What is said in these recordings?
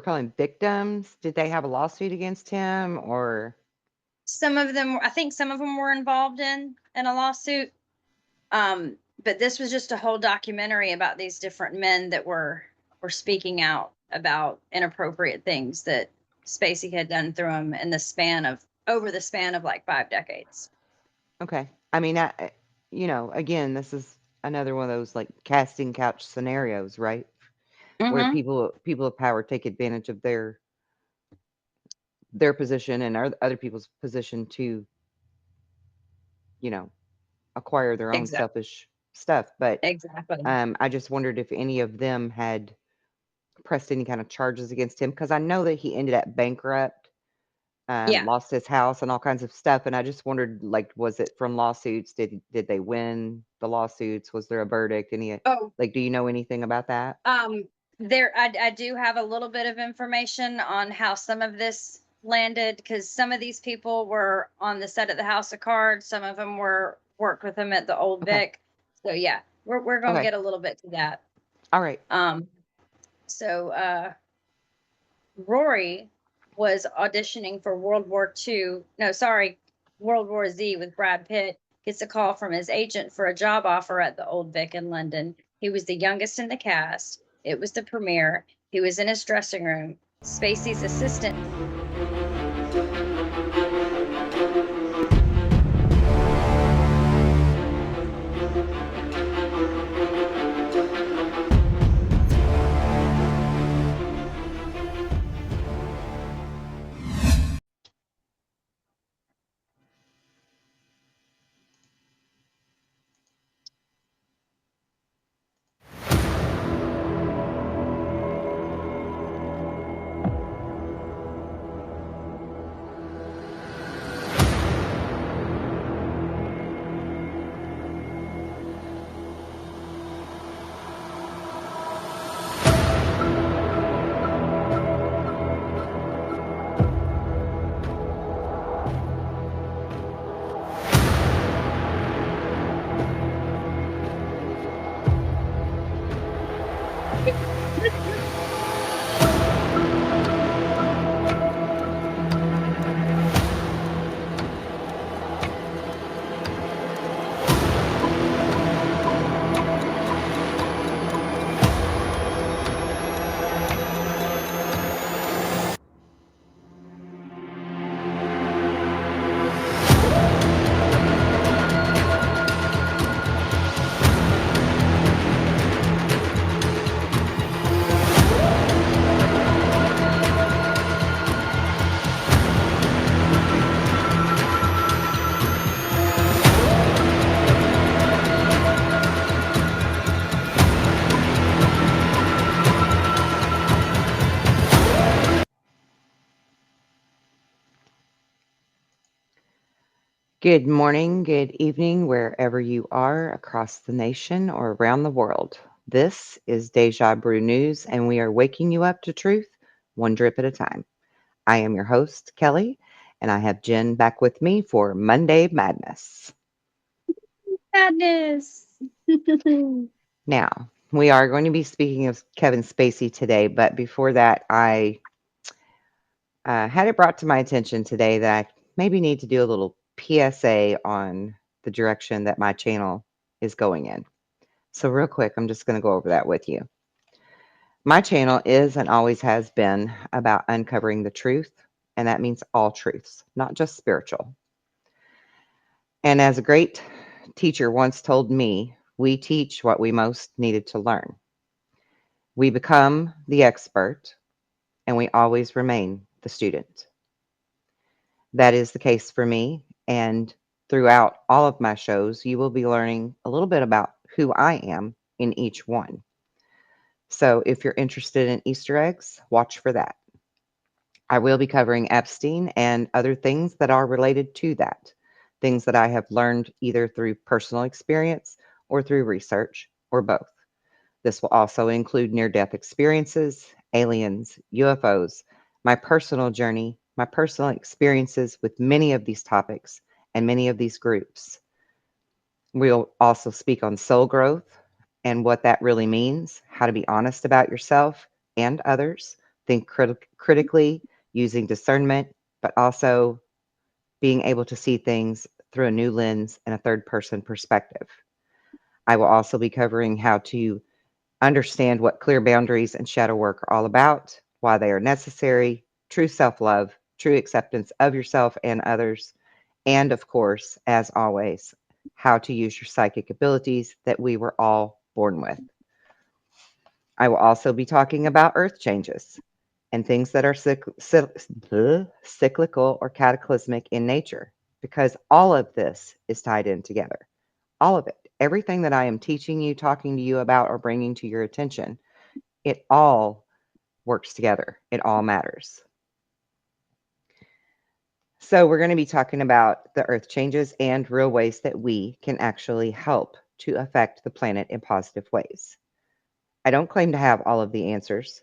we're calling victims, did they have a lawsuit against him or? Some of them, I think some of them were involved in a lawsuit. But this was just a whole documentary about these different men that were speaking out about inappropriate things that Spacey had done through him in the span of over the span of like 5 decades. Okay. I mean, again, this is another one of those like casting couch scenarios, right? Where Mm-hmm. people of power take advantage of their position and other people's position to, you know, acquire their own Exactly. selfish stuff. But Exactly. I just wondered if any of them had pressed any kind of charges against him because I know that he ended up bankrupt, Yeah. lost his house and all kinds of stuff. And I just wondered, like, was it from lawsuits? Did they win the lawsuits? Was there a verdict? Oh, Like, do you know anything about that? um, I do have a little bit of information on how some of this landed because some of these people were on the set of the House of Cards. Some of them were worked with him at the Old Okay. Vic. So yeah, we're gonna Okay. get a little bit to that. All right. Um, so Rory was auditioning for World War II. No, sorry, World War Z with Brad Pitt. Gets a call from his agent for a job offer at the Old Vic in London. He was the youngest in the cast. It was the premiere. He was in his dressing room. Spacey's assistant. Good morning, good evening, wherever you are across the nation or around the world. This is Deja Brew News, and we are waking you up to truth one drip at a time. I am your host, Kelly, and I have Jen back with me for Monday Madness. Madness. Now, we are going to be speaking of Kevin Spacey today, but before that, I had it brought to my attention today that I maybe need to do a little PSA on the direction that my channel is going in. So, real quick, I'm just going to go over that with you. My channel is and always has been about uncovering the truth, and that means all truths, not just spiritual. And as a great teacher once told me, we teach what we most needed to learn. We become the expert, and we always remain the student. That is the case for me, and throughout all of my shows, you will be learning a little bit about who I am in each one. So if you're interested in Easter eggs, watch for that. I will be covering Epstein and other things that are related to that, things that I have learned either through personal experience or through research or both. This will also include near death experiences, aliens, UFOs, my personal journey, my personal experiences with many of these topics and many of these groups. We'll also speak on soul growth and what that really means, how to be honest about yourself and others, think critically, using discernment, but also being able to see things through a new lens and a third person perspective. I will also be covering how to understand what clear boundaries and shadow work are all about, why they are necessary, true self love, true acceptance of yourself and others, and of course, as always, how to use your psychic abilities that we were all born with. I will also be talking about earth changes and things that are cyclical or cataclysmic in nature, because all of this is tied in together. All of it. Everything that I am teaching you, talking to you about, or bringing to your attention, it all works together. It all matters. So, we're going to be talking about the earth changes and real ways that we can actually help to affect the planet in positive ways. I don't claim to have all of the answers,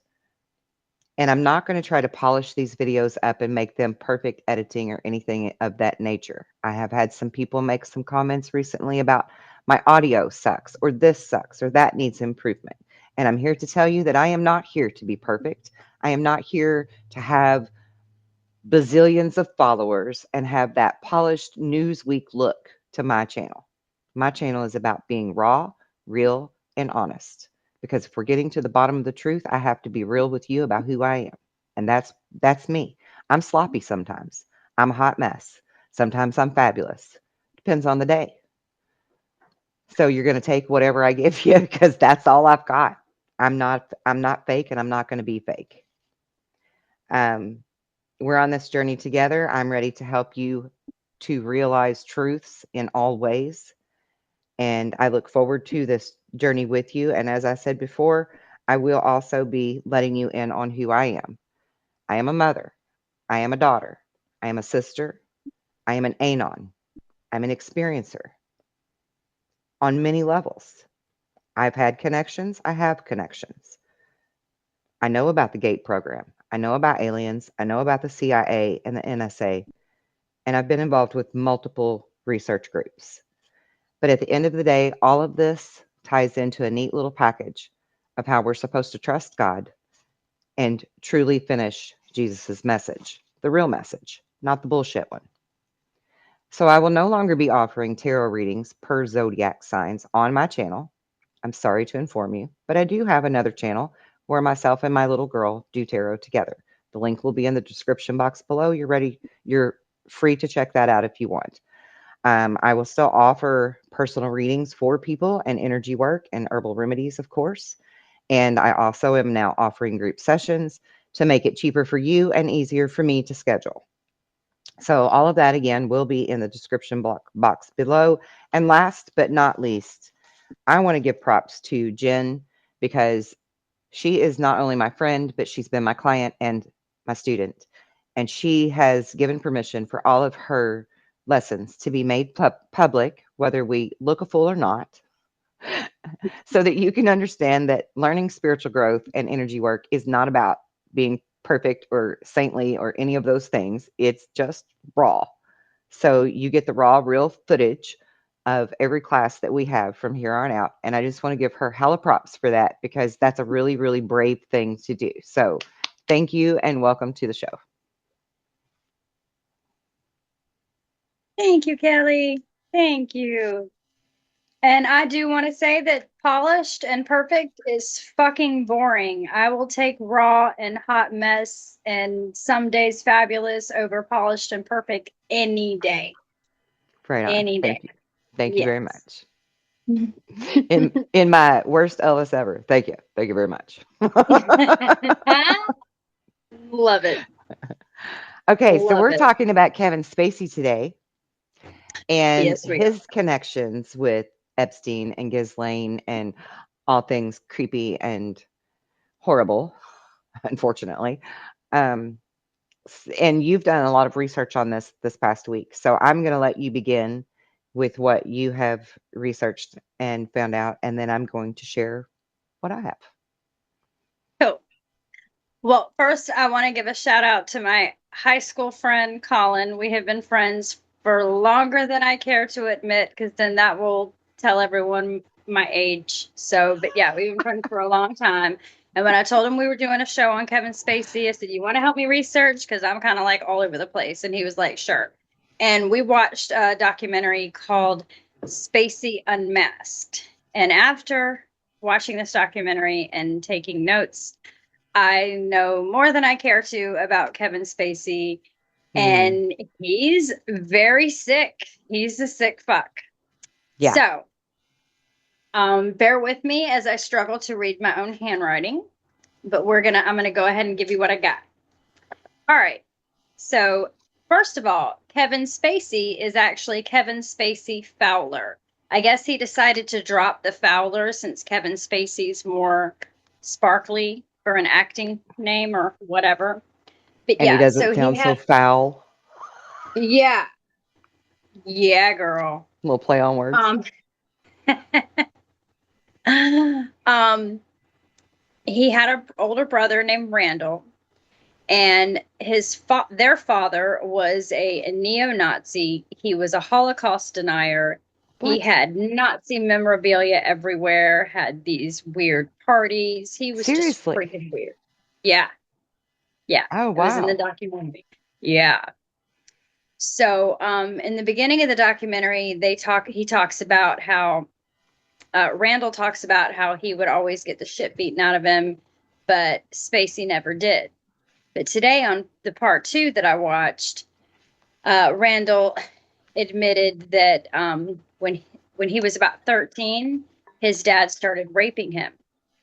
and I'm not going to try to polish these videos up and make them perfect editing or anything of that nature. I have had some people make some comments recently about my audio sucks, or this sucks, or that needs improvement. And I'm here to tell you that I am not here to be perfect. I am not here to have bazillions of followers and have that polished Newsweek look to my channel. My channel is about being raw, real, and honest. Because if we're getting to the bottom of the truth, I have to be real with you about who I am. And that's me. I'm sloppy sometimes. I'm a hot mess. Sometimes I'm fabulous. Depends on the day. So you're going to take whatever I give you because that's all I've got. I'm not fake and I'm not going to be fake. Um we're on this journey together. I'm ready to help you to realize truths in all ways. And I look forward to this journey with you. And as I said before, I will also be letting you in on who I am. I am a mother. I am a daughter. I am a sister. I am an anon. I'm an experiencer on many levels. I've had connections. I have connections. I know about the GATE program. I know about aliens. I know about the CIA and the NSA. And I've been involved with multiple research groups. But at the end of the day, all of this ties into a neat little package of how we're supposed to trust God and truly finish Jesus's message, the real message, not the bullshit one. So I will no longer be offering tarot readings per zodiac signs on my channel. I'm sorry to inform you, but I do have another channel where myself and my little girl do tarot together. The link will be in the description box below. You're free to check that out if you want. I will still offer personal readings for people and energy work and herbal remedies, of course. And I also am now offering group sessions to make it cheaper for you and easier for me to schedule. So, all of that again will be in the description box below. And last but not least, I want to give props to Jen because she is not only my friend, but she's been my client and my student. And she has given permission for all of her lessons to be made public, whether we look a fool or not, so that you can understand that learning spiritual growth and energy work is not about being perfect or saintly or any of those things. It's just raw. So you get the raw, real footage of every class that we have from here on out. And I just want to give her hella props for that because that's a really, really brave thing to do. So thank you and welcome to the show. Thank you, Kelly. Thank you. And I do want to say that polished and perfect is fucking boring. I will take raw and hot mess and some days fabulous over polished and perfect any day. Right on. Any day. Thank you. Thank you very Yes. much. In my worst Elvis ever. Thank you. Thank you very much. Love it. Okay, so Love we're it. talking about Kevin Spacey today and Yes, we are. his connections with Epstein and Ghislaine and all things creepy and horrible, unfortunately. Um, and you've done a lot of research on this past week. So I'm going to let you begin with what you have researched and found out, and then I'm going to share what I have. Cool. Well, first, I want to give a shout out to my high school friend, Colin. We have been friends for longer than I care to admit, because then that will tell everyone my age. So, but yeah, we've been friends for a long time. And when I told him we were doing a show on Kevin Spacey, I said, "You want to help me research? Because I'm kind of like all over the place." And he was like, "Sure." And we watched a documentary called Spacey Unmasked. And after watching this documentary and taking notes, I know more than I care to about Kevin Spacey. Mm, And he's very sick. He's a sick fuck. yeah. So, bear with me as I struggle to read my own handwriting, but I'm gonna go ahead and give you what I got. All right. So, first of all, Kevin Spacey is actually Kevin Spacey Fowler. I guess he decided to drop the Fowler since Kevin Spacey's more sparkly for an acting name or whatever. But And he yeah, so doesn't he sound so had, foul. yeah, yeah, girl. Little play on words. Um, um, he had an older brother named Randall, and their father was a neo-Nazi. He was a Holocaust denier. He What? had Nazi memorabilia everywhere, had these weird parties. He was just Seriously? freaking weird. Yeah, yeah. Oh, It was in the wow. documentary. Yeah. So, in the beginning of the documentary, he talks about how Randall talks about how he would always get the shit beaten out of him, but Spacey never did. But today on the part two that I watched, Randall admitted that when he was about 13, his dad started raping him,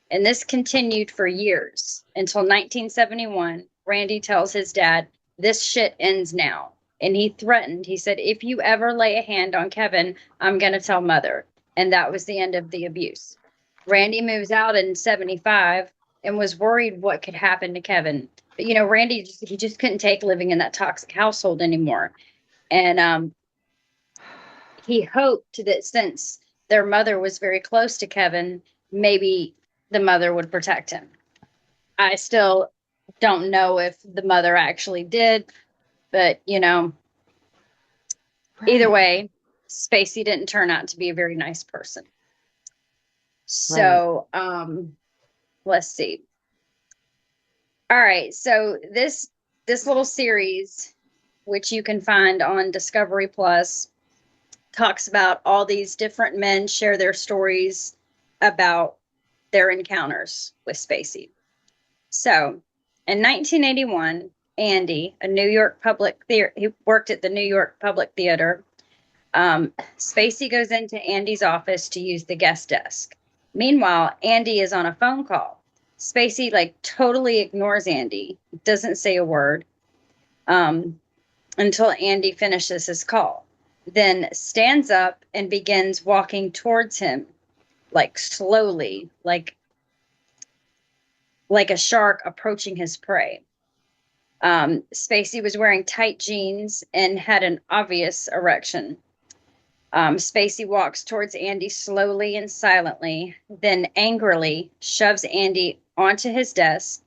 and this continued for years until 1971. Randy tells his dad, "This shit ends now," and he threatened. He said, "If you ever lay a hand on Kevin, I'm gonna tell mother." And that was the end of the abuse. Randy moves out in 75 and was worried what could happen to Kevin. But Randy he just couldn't take living in that toxic household anymore. And he hoped that since their mother was very close to Kevin, maybe the mother would protect him. I still don't know if the mother actually did, but either Right. way, Spacey didn't turn out to be a very nice person. Right. So, let's see. All right, so this little series, which you can find on Discovery Plus, talks about all these different men share their stories about their encounters with Spacey. So, in 1981, Andy, a New York public theater, he worked at the New York Public Theater. Spacey goes into Andy's office to use the guest desk. Meanwhile, Andy is on a phone call. Spacey like totally ignores Andy, doesn't say a word um, until Andy finishes his call, then stands up and begins walking towards him, like slowly, like a shark approaching his prey. Spacey was wearing tight jeans and had an obvious erection. Spacey walks towards Andy slowly and silently, then angrily shoves Andy onto his desk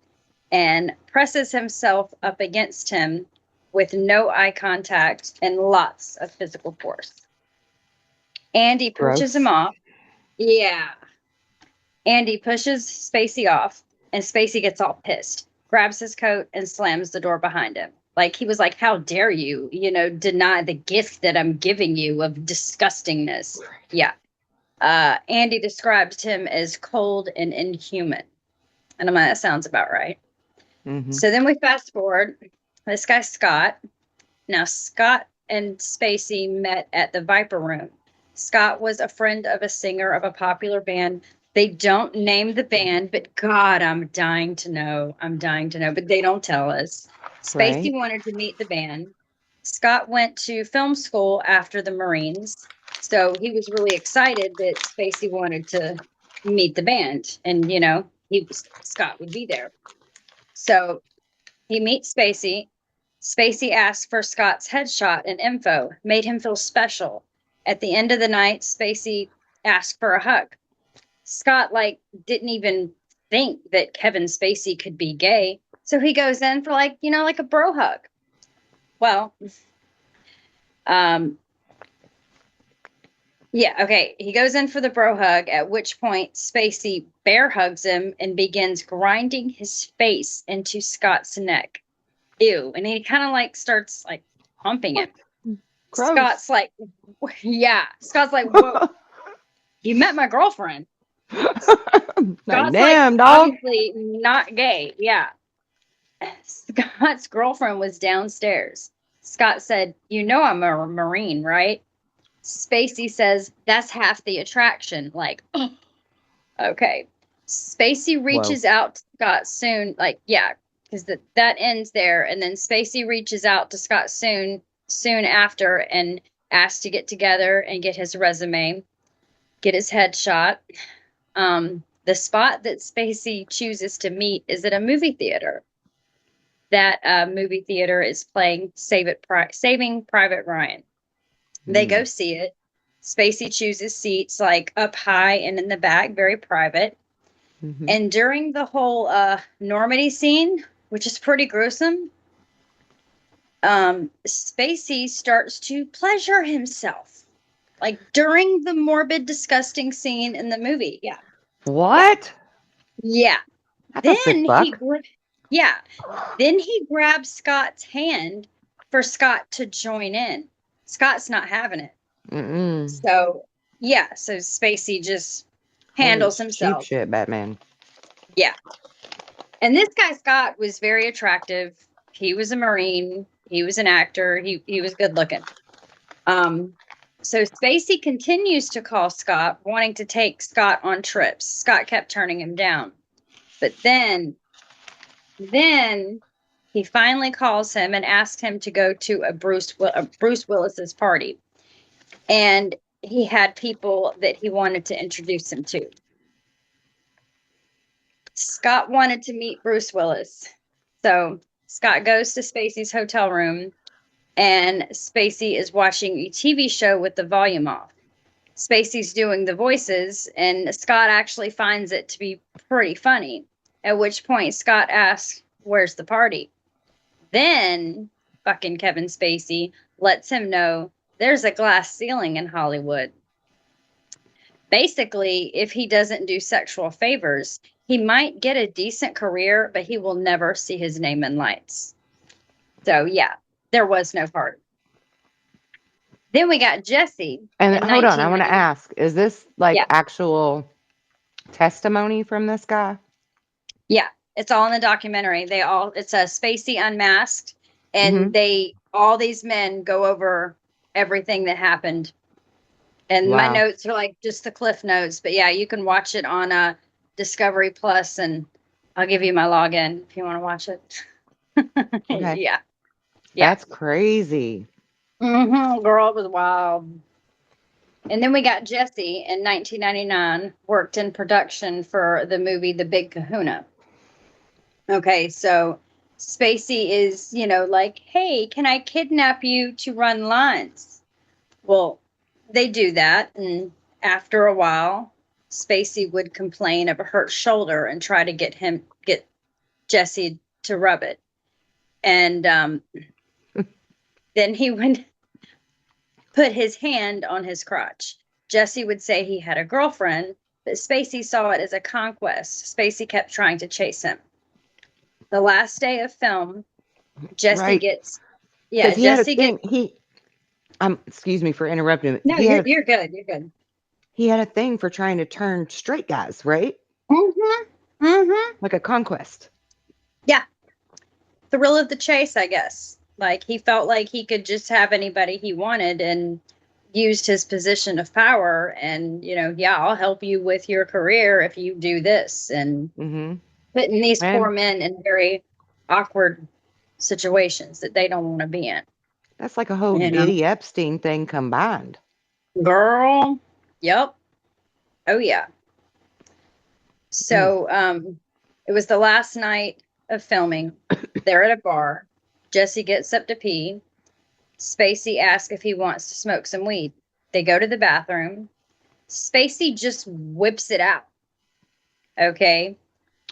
and presses himself up against him with no eye contact and lots of physical force. Andy pushes him Gross. off. Yeah. Andy pushes Spacey off, and Spacey gets all pissed, grabs his coat, and slams the door behind him. Like he was like, "How dare you, deny the gift that I'm giving you of disgustingness?" Yeah. Andy described him as cold and inhuman. And I'm like, that sounds about right. Mm-hmm. So then we fast forward. This guy, Scott. Now, Scott and Spacey met at the Viper Room. Scott was a friend of a singer of a popular band. They don't name the band, but God, I'm dying to know. I'm dying to know, but they don't tell us. Spacey Right. wanted to meet the band. Scott went to film school after the Marines. So he was really excited that Spacey wanted to meet the band. And, Scott would be there. So he meets Spacey. Spacey asked for Scott's headshot and info, made him feel special. At the end of the night, Spacey asked for a hug. Scott didn't even think that Kevin Spacey could be gay, so he goes in for like a bro hug. Well, um, Yeah, okay. He goes in for the bro hug, at which point Spacey bear hugs him and begins grinding his face into Scott's neck. Ew. And he kind of like starts like humping him. What? Gross. Scott's like, yeah. Scott's like, whoa, you met my girlfriend. Like, Scott's like, damn, dog. obviously not gay. Yeah. Scott's girlfriend was downstairs. Scott said, you know, I'm a Marine, right? Spacey says, that's half the attraction. Like, okay. Spacey Whoa. reaches out to Scott soon. Like, yeah, because that ends there. And then Spacey reaches out to Scott soon after and asks to get together and get his resume, get his headshot. The spot that Spacey chooses to meet is at a movie theater. That movie theater is playing Saving Private Ryan. They go Mm. see it. Spacey chooses seats like up high and in the back, very private. Hmm. And during the whole Normandy scene, which is pretty gruesome, Spacey starts to pleasure himself. Like during the morbid, disgusting scene in the movie. Yeah. Yeah. What? Yeah. That's a sick Then fuck. yeah. Then he grabs Scott's hand for Scott to join in. Scott's not having it. Mm-mm. So, yeah. So Spacey just Holy handles cheap himself. shit, Batman. Yeah. And this guy Scott was very attractive. He was a Marine. He was an actor. He was good looking. Um, so Spacey continues to call Scott, wanting to take Scott on trips. Scott kept turning him down. But then he finally calls him and asks him to go to a Bruce Willis's party. And he had people that he wanted to introduce him to. Scott wanted to meet Bruce Willis. So Scott goes to Spacey's hotel room, and Spacey is watching a TV show with the volume off. Spacey's doing the voices, and Scott actually finds it to be pretty funny. At which point, Scott asks, where's the party? Then fucking Kevin Spacey lets him know there's a glass ceiling in Hollywood. Basically, if he doesn't do sexual favors, he might get a decent career, but he will never see his name in lights. So, yeah, there was no party. Then we got Jesse And in hold on, I want to 1990. ask, is this like Yeah, actual testimony from this guy? yeah, it's all in the documentary. It's a Spacey Unmasked, and Hmm. all these men go over everything that happened. And my Wow. notes are like just the cliff notes, but yeah, you can watch it on Discovery Plus, and I'll give you my login if you want to watch it. Okay. Yeah, yeah. That's crazy. Girl, it was wild. And then we got Jesse in 1999, worked in production for the movie The Big Kahuna. Okay, so Spacey is, like, hey, can I kidnap you to run lines? Well, they do that, and after a while, Spacey would complain of a hurt shoulder and try to get Jesse to rub it. And then he would put his hand on his crotch. Jesse would say he had a girlfriend, but Spacey saw it as a conquest. Spacey kept trying to chase him. The last day of film, Jesse Right. gets, Because yeah, he had a Jesse gets, thing. Excuse me for interrupting. no, you're good. You're good. He had a thing for trying to turn straight guys, right? Mm-hmm. Mm-hmm. Like a conquest. Yeah. Thrill of the chase, I guess. Like he felt like he could just have anybody he wanted and used his position of power and, yeah, I'll help you with your career if you do this, and Hmm. putting these poor And men in very awkward situations that they don't want to be in. that's like a whole You know, Diddy Epstein thing combined. girl. Yep. Oh yeah. Mm. So it was the last night of filming. They're at a bar. Jesse gets up to pee. Spacey asks if he wants to smoke some weed. They go to the bathroom. Spacey just whips it out. Okay.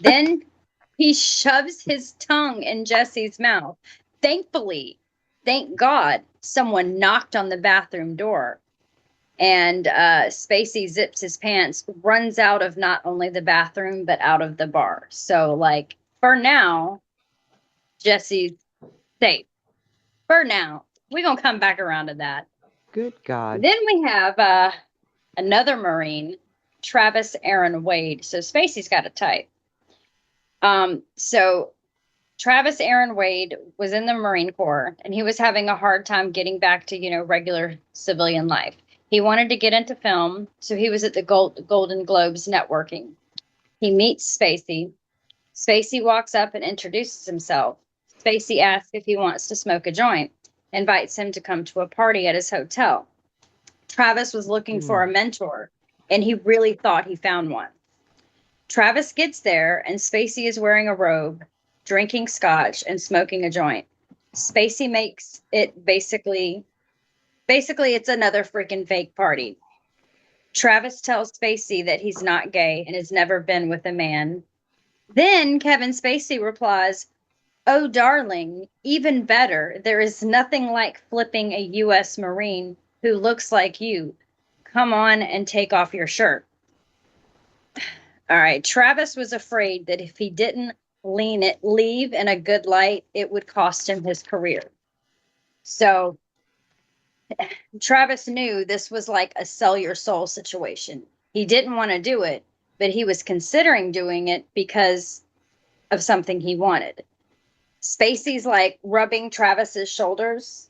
Then he shoves his tongue in Jesse's mouth. Thankfully, thank God, someone knocked on the bathroom door. And Spacey zips his pants, runs out of not only the bathroom, but out of the bar. So, like, for now, Jesse's safe. For now. We're going to come back around to that. Good God. Then we have another Marine, Travis Aaron Wade. So Spacey's got a type. So Travis Aaron Wade was in the Marine Corps, and he was having a hard time getting back to, regular civilian life. He wanted to get into film, so he was at the Golden Globes networking. He meets Spacey. Spacey walks up and introduces himself. Spacey asks if he wants to smoke a joint, invites him to come to a party at his hotel. Travis was looking for a mentor, and he really thought he found one. Travis gets there, and Spacey is wearing a robe, drinking scotch, and smoking a joint. Spacey makes it basically it's another freaking fake party. Travis tells Spacey that he's not gay and has never been with a man. Then Kevin Spacey replies, "Oh, darling, even better. There is nothing like flipping a U.S. Marine who looks like you. Come on and take off your shirt." All right. Travis was afraid that if he didn't leave in a good light, it would cost him his career. So Travis knew this was like a sell your soul situation. He didn't want to do it, but he was considering doing it because of something he wanted. Spacey's like rubbing Travis's shoulders,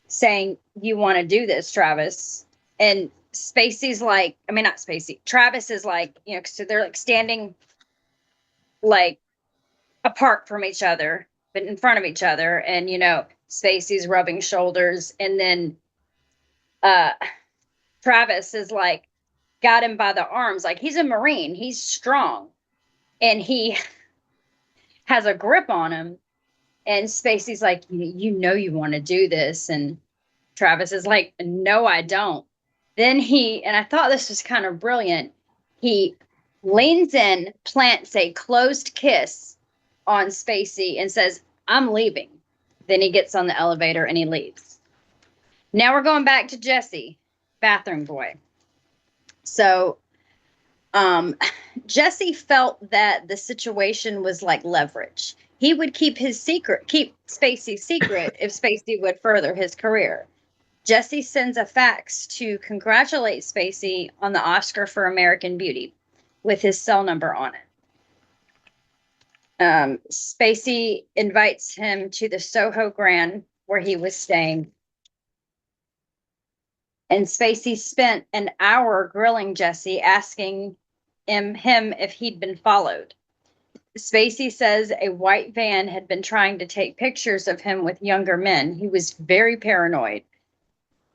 saying, "You want to do this, Travis?" And Spacey's like, I mean, not Spacey. Travis is like, so they're like standing like apart from each other, but in front of each other. And, Spacey's rubbing shoulders. And then Travis is like, got him by the arms. Like, he's a Marine. He's strong. And he has a grip on him. And Spacey's like, you want to do this. And Travis is like, "No, I don't." Then and I thought this was kind of brilliant, he leans in, plants a closed kiss on Spacey and says, "I'm leaving." Then he gets on the elevator and he leaves. Now we're going back to Jesse, bathroom boy. So Jesse felt that the situation was like leverage. He would keep Spacey's secret if Spacey would further his career. Jesse sends a fax to congratulate Spacey on the Oscar for American Beauty with his cell number on it. Spacey invites him to the Soho Grand where he was staying. And Spacey spent an hour grilling Jesse, asking him if he'd been followed. Spacey says a white van had been trying to take pictures of him with younger men. He was very paranoid.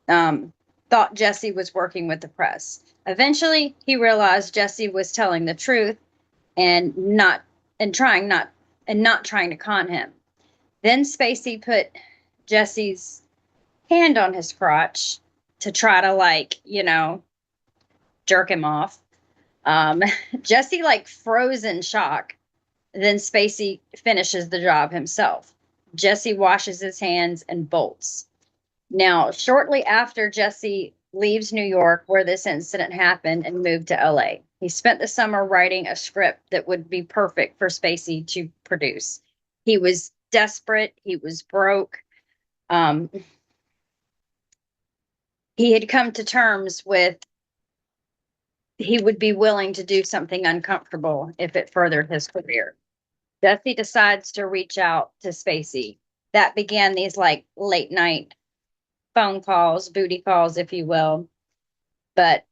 Thought Jesse was working with the press. Eventually, he realized Jesse was telling the truth and not trying to con him. Then Spacey put Jesse's hand on his crotch to try to jerk him off. Jesse froze in shock. Then Spacey finishes the job himself. Jesse washes his hands and bolts. Now, shortly after Jesse leaves New York, where this incident happened, and moved to LA, he spent the summer writing a script that would be perfect for Spacey to produce. He was desperate. He was broke. He had come to terms with he would be willing to do something uncomfortable if it furthered his career. Jesse decides to reach out to Spacey. That began these late night phone calls, booty calls, if you will. But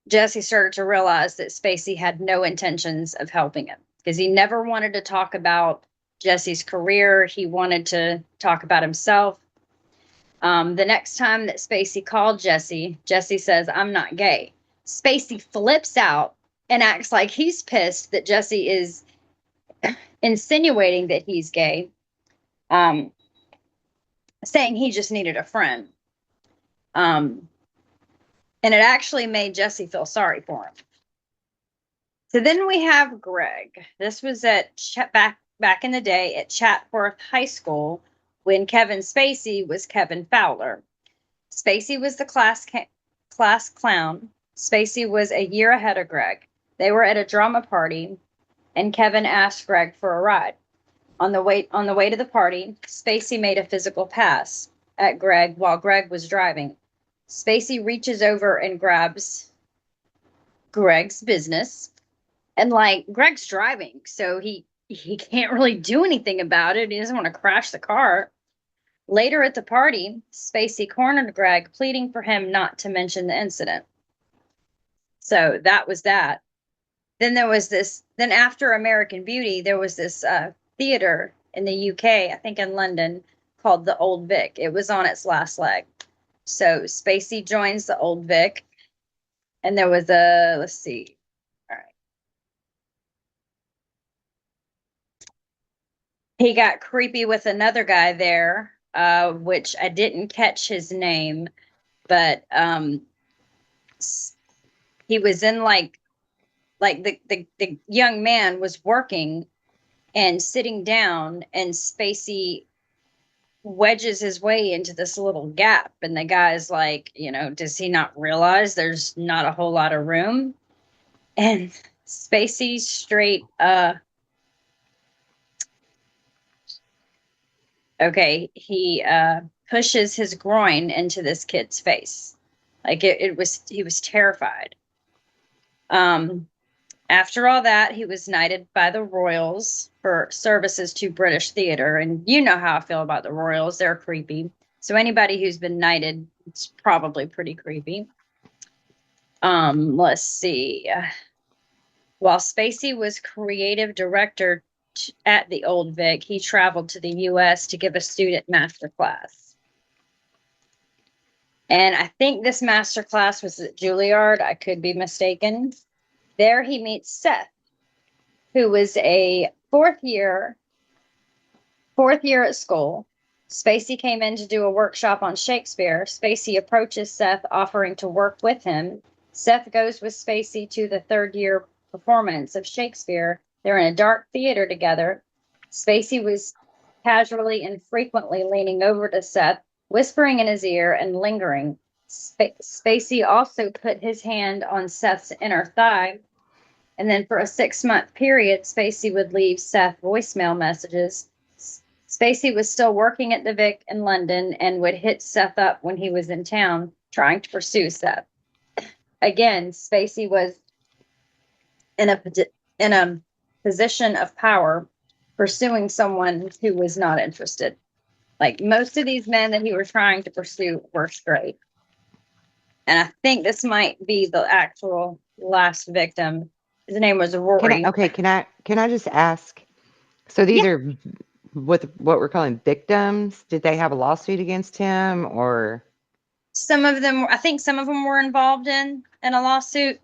Jesse started to realize that Spacey had no intentions of helping him because he never wanted to talk about Jesse's career. He wanted to talk about himself. The next time that Spacey called Jesse, Jesse says, "I'm not gay." Spacey flips out and acts like he's pissed that Jesse is insinuating that he's gay, saying he just needed a friend. And it actually made Jesse feel sorry for him. So then we have Greg. This was at back in the day at Chatworth High School when Kevin Spacey was Kevin Fowler. Spacey was the class class clown. Spacey was a year ahead of Greg. They were at a drama party, and Kevin asked Greg for a ride. On the way to the party, Spacey made a physical pass at Greg while Greg was driving. Spacey reaches over and grabs Greg's business, and like Greg's driving, so he can't really do anything about it. He doesn't want to crash the car. Later at the party, Spacey cornered Greg, pleading for him not to mention the incident. So that was that. Then there was this. Then after American Beauty, there was this theater in the UK, I think in London, called the Old Vic. It was on its last leg. So Spacey joins the Old Vic, and there was a, let's see. All right. He got creepy with another guy there, which I didn't catch his name, but he was in like the young man was working and sitting down, and Spacey wedges his way into this little gap, and the guy's like, does he not realize there's not a whole lot of room? And Spacey straight okay, he pushes his groin into this kid's face. Like he was terrified. After all that, he was knighted by the royals for services to British theater. And you know how I feel about the royals. They're creepy. So anybody who's been knighted, it's probably pretty creepy. Let's see. While Spacey was creative director at the Old Vic, he traveled to the U.S. to give a student master class. And I think this master class was at Juilliard. I could be mistaken. There he meets Seth, who was a fourth year at school. Spacey came in to do a workshop on Shakespeare. Spacey approaches Seth, offering to work with him. Seth goes with Spacey to the third year performance of Shakespeare. They're in a dark theater together. Spacey was casually and frequently leaning over to Seth, whispering in his ear and lingering. Spacey also put his hand on Seth's inner thigh. And then for a 6-month period, Spacey would leave Seth voicemail messages. Spacey was still working at the Vic in London and would hit Seth up when he was in town, trying to pursue Seth. Again, Spacey was in a position of power, pursuing someone who was not interested. Like most of these men that he was trying to pursue were straight. And I think this might be the actual last victim. His name was Rory. Can I just ask? So these Yeah, are what we're calling victims. Did they have a lawsuit against him, or? some of them. I think some of them were involved in a lawsuit.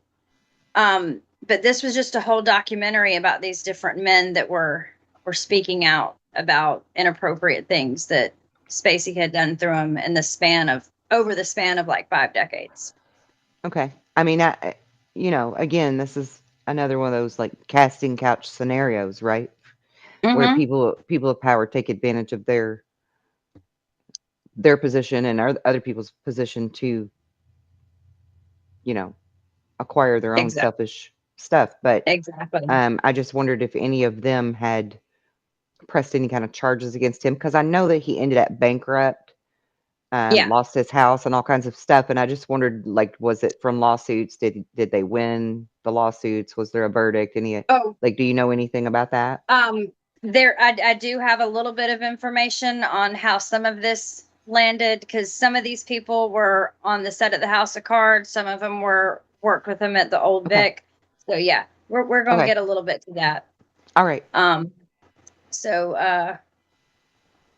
But this was just a whole documentary about these different men that were speaking out about inappropriate things that Spacey had done through him in over the span of like 5 decades. Okay. I mean, again, this is another one of those like casting couch scenarios, right? Where Mm-hmm. people of power take advantage of their position and other people's position to, acquire their own Exactly. selfish stuff. But Exactly. I just wondered if any of them had pressed any kind of charges against him, because I know that he ended up bankrupt, Yeah. lost his house and all kinds of stuff. And I just wondered, like, was it from lawsuits? Did they win the lawsuits? Was there a verdict? Oh, Do you know anything about that? I do have a little bit of information on how some of this landed, because some of these people were on the set of the House of Cards. Some of them worked with him at the Old Okay. Vic. So yeah, we're gonna Okay. get a little bit to that. All right. So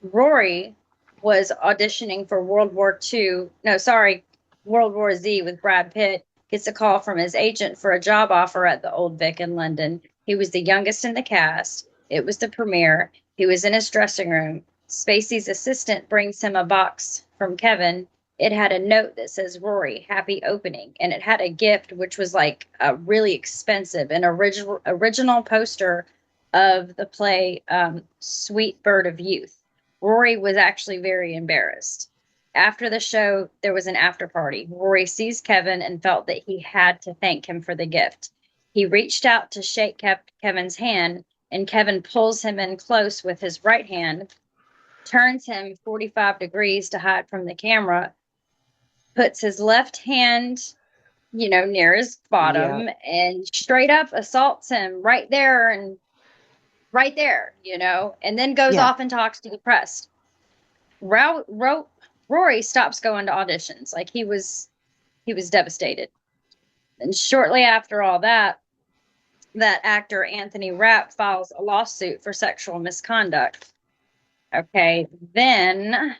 Rory was auditioning for World War II. No, sorry, World War Z with Brad Pitt. Gets a call from his agent for a job offer at the Old Vic in London. He was the youngest in the cast. It was the premiere. He was in his dressing room. Spacey's assistant brings him a box from Kevin. It had a note that says, Rory, happy opening. And it had a gift, which was like a really expensive, an original poster of the play Sweet Bird of Youth. Rory was actually very embarrassed. After the show, there was an after party. Rory sees Kevin and felt that he had to thank him for the gift. He reached out to shake Kevin's hand, and Kevin pulls him in close with his right hand, turns him 45 degrees to hide from the camera, puts his left hand, near his Yep. bottom, and straight up assaults him right there and right there, and then goes Yeah. off and talks to the press. Rory stops going to auditions. Like he was devastated. And shortly after all that, that actor Anthony Rapp files a lawsuit for sexual misconduct. Okay, then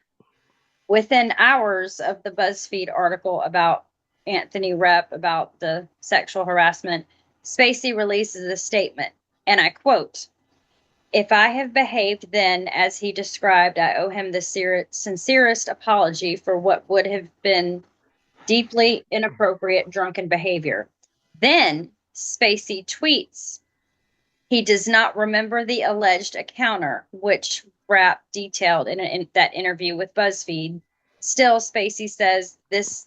within hours of the BuzzFeed article about Anthony Rapp about the sexual harassment, Spacey releases a statement, and I quote, "If I have behaved then as he described, I owe him the sincerest apology for what would have been deeply inappropriate drunken behavior." Then Spacey tweets, he does not remember the alleged encounter, which Rapp detailed in that interview with BuzzFeed. Still, Spacey says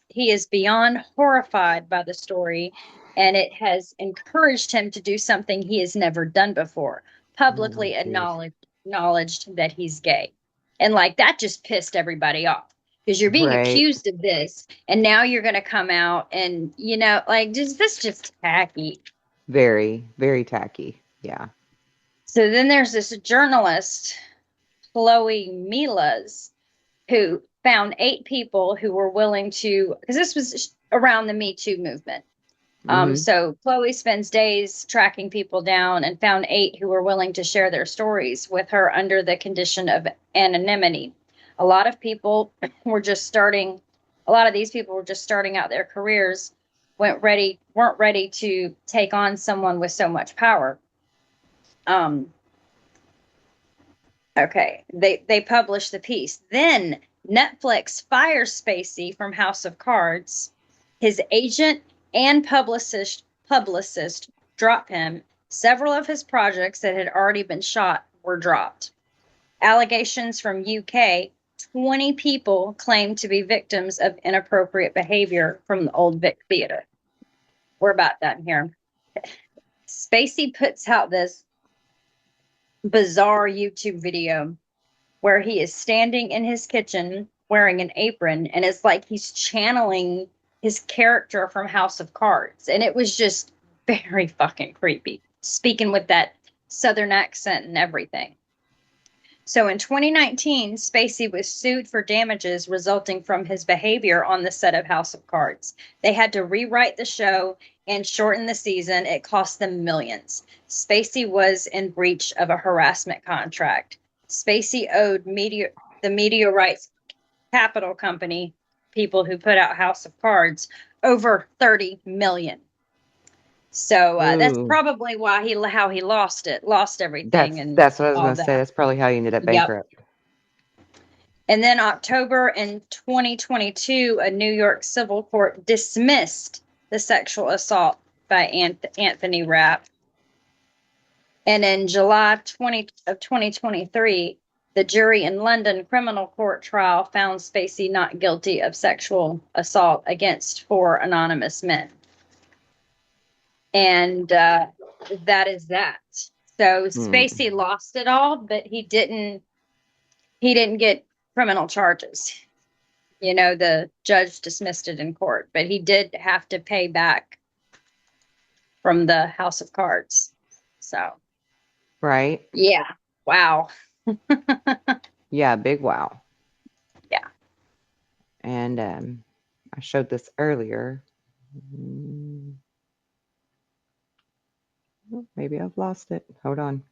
he is beyond horrified by the story, and it has encouraged him to do something he has never done before, Oh, publicly geez. acknowledged that he's gay. And like that just pissed everybody off because you're being Right. accused of this, and now you're going to come out and like just tacky. Very, very tacky. Yeah. So then there's this journalist, Chloe Milas, who found 8 people who were willing to, because this was around the Me Too movement. Hmm. So Chloe spends days tracking people down and found 8 who were willing to share their stories with her under the condition of anonymity. A lot of people were just starting, a lot of these people were just starting out their careers, weren't ready to take on someone with so much power. Um, Okay, they published the piece. Then Netflix fires Spacey from House of Cards. His agent and publicist drop him. Several of his projects that had already been shot were dropped. Allegations from UK, 20 people claimed to be victims of inappropriate behavior from the Old Vic Theater. We're about done here. Spacey puts out this bizarre YouTube video where he is standing in his kitchen wearing an apron, and it's like he's channeling his character from House of Cards. And it was just very fucking creepy, speaking with that southern accent and everything. So in 2019, Spacey was sued for damages resulting from his behavior on the set of House of Cards. They had to rewrite the show and shorten the season. It cost them millions. Spacey was in breach of a harassment contract. Spacey owed the media rights capital company, people who put out House of Cards, over 30 million. So that's Ooh. probably why how he lost everything That's and that's what I was all gonna say. that. That's probably how you ended up Yep. bankrupt. And then October in 2022, a New York civil court dismissed the sexual assault by Anthony Rapp. And in July of 2023, the jury in London criminal court trial found Spacey not guilty of sexual assault against 4 anonymous men. And that is that. So Mm. Spacey lost it all, but he didn't get criminal charges. The judge dismissed it in court, but he did have to pay back from the House of Cards. So, Right? yeah. Wow. Yeah, big wow. Yeah. And I showed this earlier. Mm, maybe I've lost it. Hold on.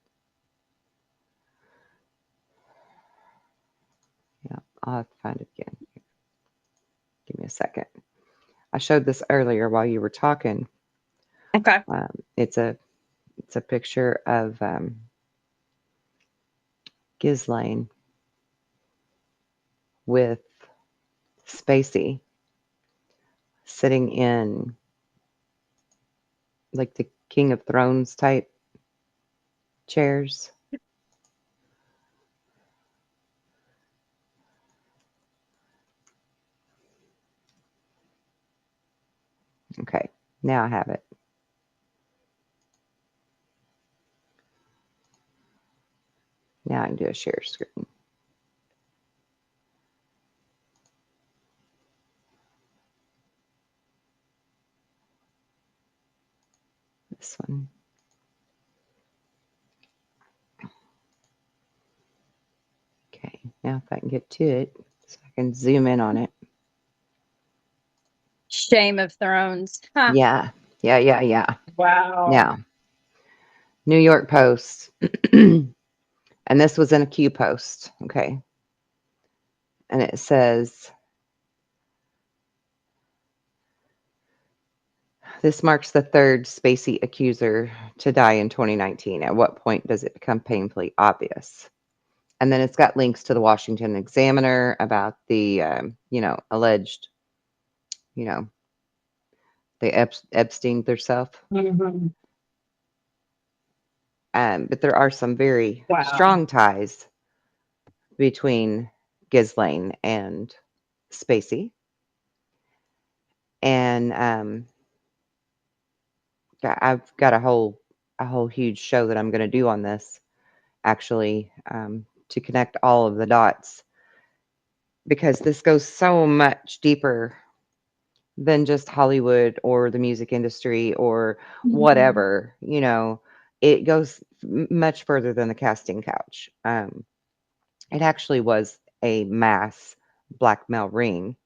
Yeah, I'll have to find it again. Give me a second. I showed this earlier while you were talking. Okay. It's a picture of Ghislaine with Spacey sitting in like the King of Thrones type chairs. Okay, now I have it. Now I can do a share screen. This one. Okay, now if I can get to it, so I can zoom in on it. Shame of Thrones. Huh. Yeah. Wow. Now, New York Post. And this was in a Q post. Okay. And it says, this marks the third Spacey accuser to die in 2019. At what point does it become painfully obvious? And then it's got links to the Washington Examiner about the, alleged, they Epstein theirself. Mm-hmm. But there are some very Wow. strong ties between Ghislaine and Spacey. And I've got a whole huge show that I'm going to do on this, actually, to connect all of the dots, because this goes so much deeper than just Hollywood or the music industry or whatever. It goes much further than the casting couch. It actually was a mass blackmail ring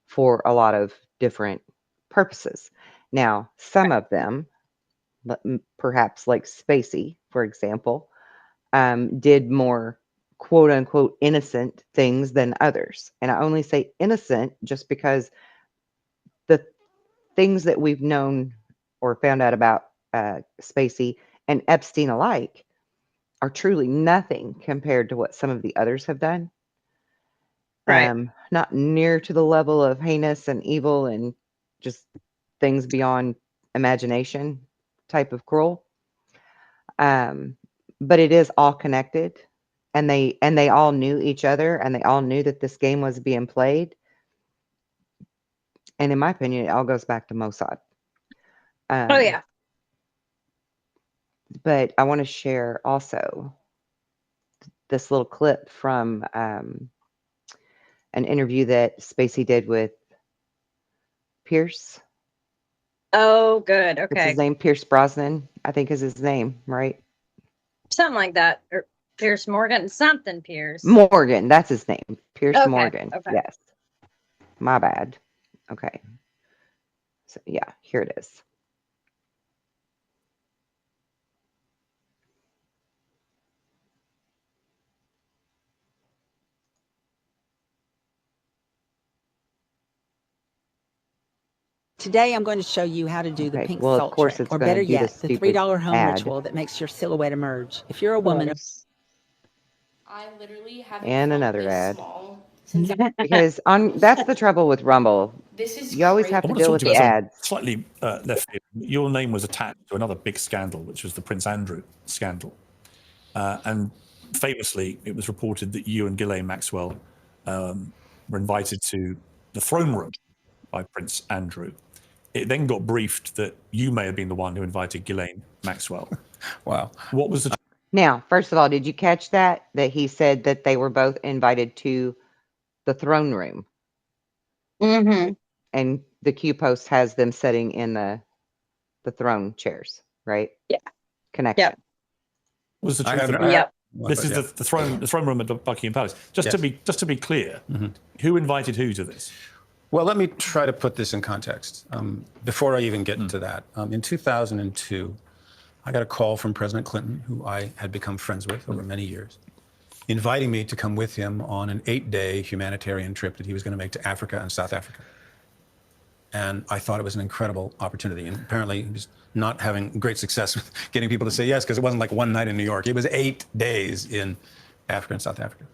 for a lot of different purposes. Now, some of them, perhaps like Spacey, for example, did more quote unquote innocent things than others. And I only say innocent just because the things that we've known or found out about Spacey and Epstein alike are truly nothing compared to what some of the others have done. Right. Not near to the level of heinous and evil and just things beyond imagination type of cruel. But it is all connected, and they all knew each other, and they all knew that this game was being played. And in my opinion, it all goes back to Mossad. Oh yeah. But I want to share also this little clip from an interview that Spacey did with Pierce. Oh, good. What's his Okay. name? Pierce Brosnan, I think is his name, right? Something like that. Or Pierce Morgan. Something Pierce. Morgan, that's his name. Pierce Okay. Morgan. Okay. Yes. My bad. Okay. So yeah, here it is. Today, I'm going to show you how to do the Okay. pink Well, of salt course, trick, it's or going better to do the yet, the stupid $3 home ad ritual that makes your silhouette emerge. If you're a Of woman, course. I literally haven't and felt another this ad. small since I Because that's the trouble with Rumble. this is You always have crazy. I to want to deal talk with to you the about something ads. slightly left field. Your name was attached to another big scandal, which was the Prince Andrew scandal. And famously, it was reported that you and Ghislaine Maxwell were invited to the throne room by Prince Andrew. It then got briefed that you may have been the one who invited Ghislaine Maxwell. Wow. What was the Now, first of all, did you catch that? That he said that they were both invited to the throne room, Mm-hmm. and the Q post has them sitting in the throne chairs, right? Yeah. Connection. Yep. was the I truth have, of I it? have, This is yeah. the throne room at Buckingham Palace. Just Yes. to be clear, who invited who to this? Well, let me try to put this in context before I even get to that. In 2002, I got a call from President Clinton, who I had become friends with over many years, inviting me to come with him on an 8-day humanitarian trip that he was going to make to Africa and South Africa. And I thought it was an incredible opportunity. And apparently, he was not having great success with getting people to say yes, because it wasn't like one night in New York. It was 8 days in Africa and South Africa.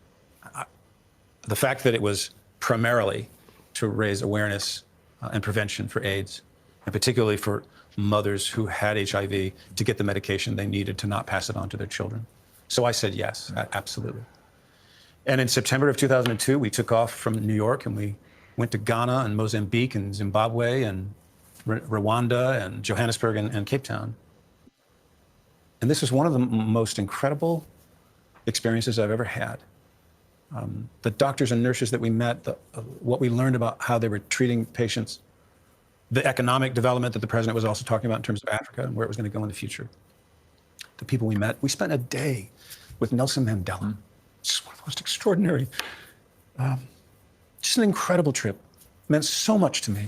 The fact that it was primarily to raise awareness and prevention for AIDS, and particularly for mothers who had HIV to get the medication they needed to not pass it on to their children. So I said yes, absolutely. And in September of 2002, we took off from New York and we went to Ghana and Mozambique and Zimbabwe and Rwanda and Johannesburg and Cape Town. And this was one of the most incredible experiences I've ever had. The doctors and nurses that we met, what we learned about how they were treating patients, the economic development that the president was also talking about in terms of Africa and where it was going to go in the future. The people we met, we spent a day with Nelson Mandela. It's one of the most extraordinary, just an incredible trip. It meant so much to me.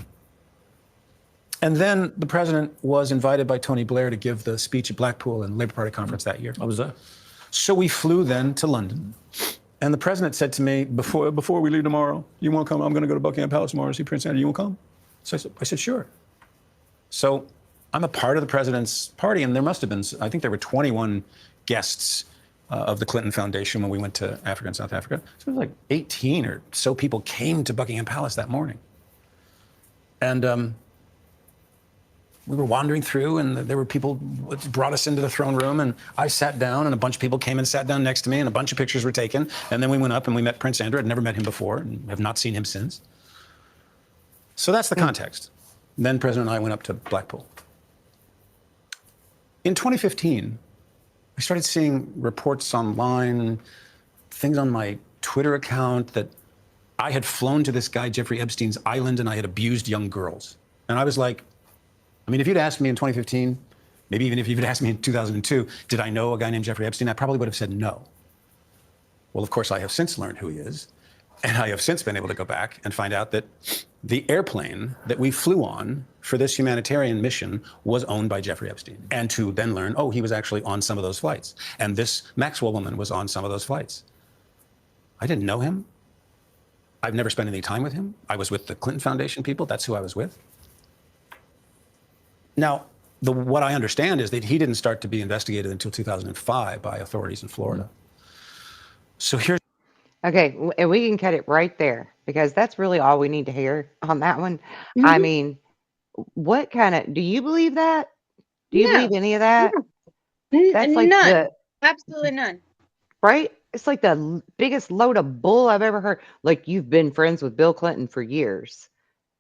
And then the president was invited by Tony Blair to give the speech at Blackpool and Labour Party conference that year. I was there. So we flew then to London. And the president said to me, before we leave tomorrow, you want to come? I'm going to go to Buckingham Palace tomorrow to see Prince Andrew. You want to come? So I said, sure. So I'm a part of the president's party, and there must have been, I think there were 21 guests of the Clinton Foundation when we went to Africa and South Africa. So it was like 18 or so people came to Buckingham Palace that morning. And we were wandering through, and there were people brought us into the throne room, and I sat down, and a bunch of people came and sat down next to me, and a bunch of pictures were taken. And then we went up and we met Prince Andrew. I'd never met him before and have not seen him since. So that's the context. Then President and I went up to Blackpool. In 2015, I started seeing reports online, things on my Twitter account that I had flown to this guy, Jeffrey Epstein's island, and I had abused young girls. And I was like, I mean, if you'd asked me in 2015, maybe even if you'd asked me in 2002, did I know a guy named Jeffrey Epstein? I probably would have said no. Well, of course, I have since learned who he is. And I have since been able to go back and find out that the airplane that we flew on for this humanitarian mission was owned by Jeffrey Epstein. And to then learn, oh, he was actually on some of those flights. And this Maxwell woman was on some of those flights. I didn't know him. I've never spent any time with him. I was with the Clinton Foundation people. That's who I was with. Now, what I understand is that he didn't start to be investigated until 2005 by authorities in Florida. So here's Okay, and we can cut it right there because that's really all we need to hear on that one. I mean, what kind of do you believe that? Do you No, believe any of that? That's like none. Absolutely none. right? It's like the biggest load of bull I've ever heard. Like you've been friends with Bill Clinton for years.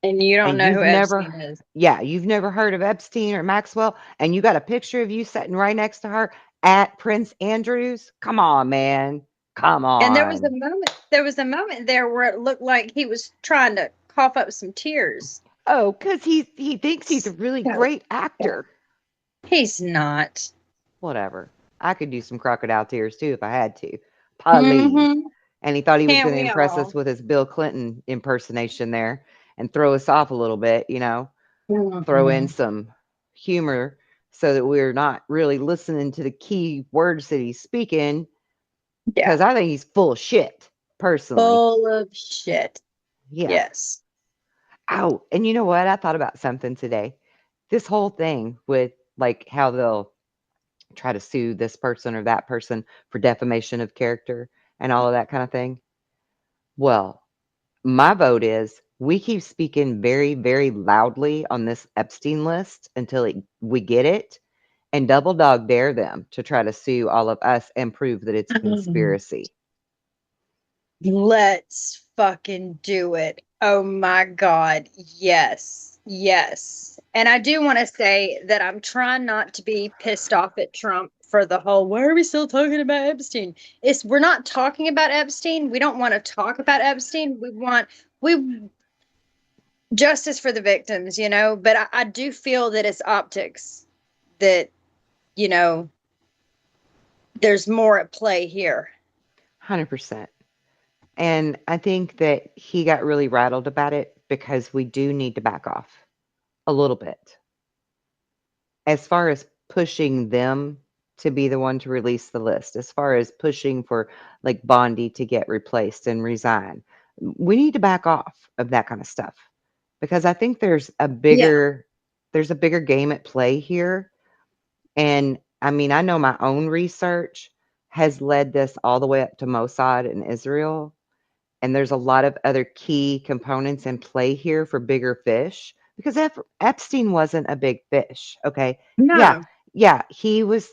And you don't And know who you've never, Epstein is. yeah, you've never heard of Epstein or Maxwell, and you got a picture of you sitting right next to her at Prince Andrews. Come on, man. Come And there was a moment there where it looked like he was trying to cough up some tears. Oh, because he thinks he's a really great actor. He's not. Whatever. I could do some crocodile tears too if I had to. Please. And he thought he was Can't going to we impress all? us with his Bill Clinton impersonation there and throw us off a little bit, you know, throw in some humor so that we're not really listening to the key words that he's speaking. Because I think he's full of shit, personally. Full of shit. Yeah. Yes. Oh, and you know what? I thought about something today. This whole thing with like how they'll try to sue this person or that person for defamation of character and all of that kind of thing. Well, my vote is we keep speaking very, very loudly on this Epstein list until we get it, and double dog dare them to try to sue all of us and prove that it's a conspiracy. Let's fucking do it. Oh my God. Yes. Yes. And I do want to say that I'm trying not to be pissed off at Trump for the whole, why are we still talking about Epstein? We're not talking about Epstein. We don't want to talk about Epstein. We justice for the victims, you know, but I do feel that it's optics that, you know, there's more at play here. 100%. And I think that he got really rattled about it because we do need to back off a little bit. As far as pushing them to be the one to release the list, as far as pushing for like Bondi to get replaced and resign, we need to back off of that kind of stuff because I think there's a bigger game at play here. And I mean, I know my own research has led this all the way up to Mossad in Israel. And there's a lot of other key components in play here for bigger fish because Epstein wasn't a big fish. Okay. No. Yeah. He was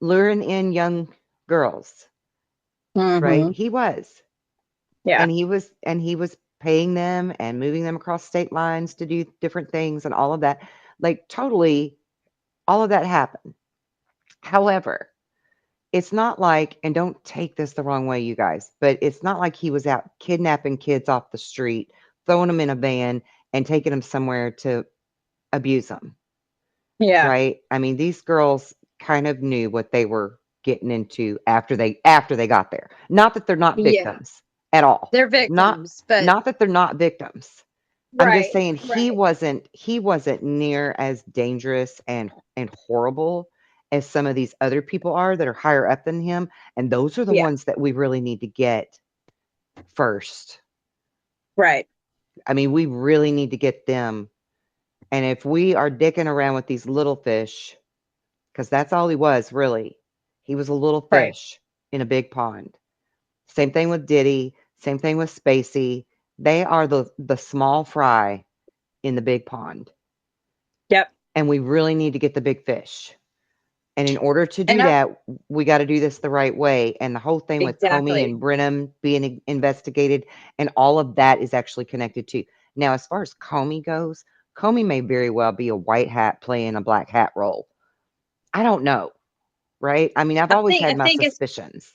luring in young girls, right? He was. Yeah. And he was paying them and moving them across state lines to do different things and all of that. Like, totally, all of that happened. However, it's not like, and don't take this the wrong way, you guys, but it's not like he was out kidnapping kids off the street, throwing them in a van, and taking them somewhere to abuse them, Yeah. right? I mean, these girls kind of knew what they were getting into after they got there. Not that they're not Yeah. victims at all. They're Not victims, but not that they're not victims. I'm just right. saying he Right. wasn't near as dangerous and horrible as some of these other people are that are higher up than him, and those are the Yeah. ones that we really need to get first. Right. I mean, we really need to get them. And if we are dicking around with these little fish, because that's all he was, really. He was a little Right. fish in a big pond. Same thing with Diddy, same thing with Spacey. They are the small fry in the big pond. Yep. And we really need to get the big fish. And in order to do And that, we got to do this the right way. And the whole thing with Comey exactly. and Brenham being investigated and all of that is actually connected to. Now, as far as Comey goes, Comey may very well be a white hat playing a black hat role. I don't know, right? I mean, I've always had my suspicions.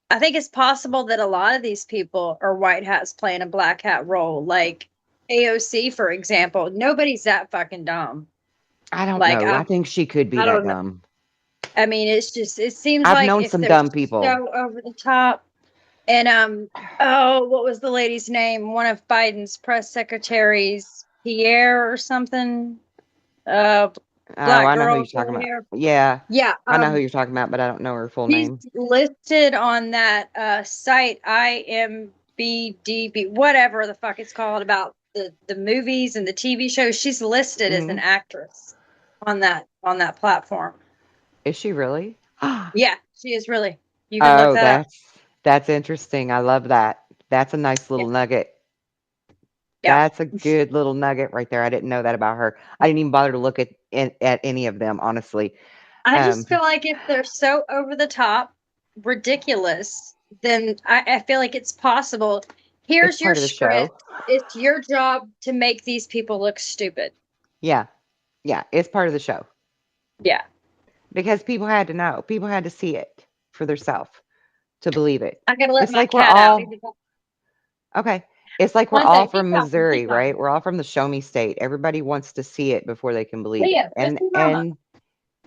I think it's possible that a lot of these people are white hats playing a black hat role. Like AOC, for example. Nobody's that fucking dumb. I don't Like know. I think she could be I that don't know. dumb. I mean, it's just it seems I've like known if some they're dumb people. so over the top. And oh, what was the lady's name? One of Biden's press secretaries, Pierre or something. Oh, Black I know who girl, you're talking blue about. hair. Yeah, Yeah, I know who you're talking about, but I don't know her full he's name. listed on that site IMBDB, whatever the fuck it's called, about the movies and the TV shows. She's listed as an Mhm. actress on that platform. Is she really? Yeah, she is really. You can look Oh, that up. that's interesting. I love that. That's a nice little nugget. Yeah. That's a good little nugget right there. I didn't know that about her. I didn't even bother to look at any of them, honestly. I just feel like if they're so over the top, ridiculous, then I feel like it's possible. Here's It's your part of the show. script. It's your job to make these people look stupid. Yeah. Yeah, it's part of the show. Yeah. Because people had to know. People had to see it for themselves to believe it. I gotta let It's my like we're cat out. all okay. It's like we're One all sec, keep from talking, Missouri, keep talking. right? We're all from the show me state. Everybody wants to see it before they can believe Leah, it. just be mama. And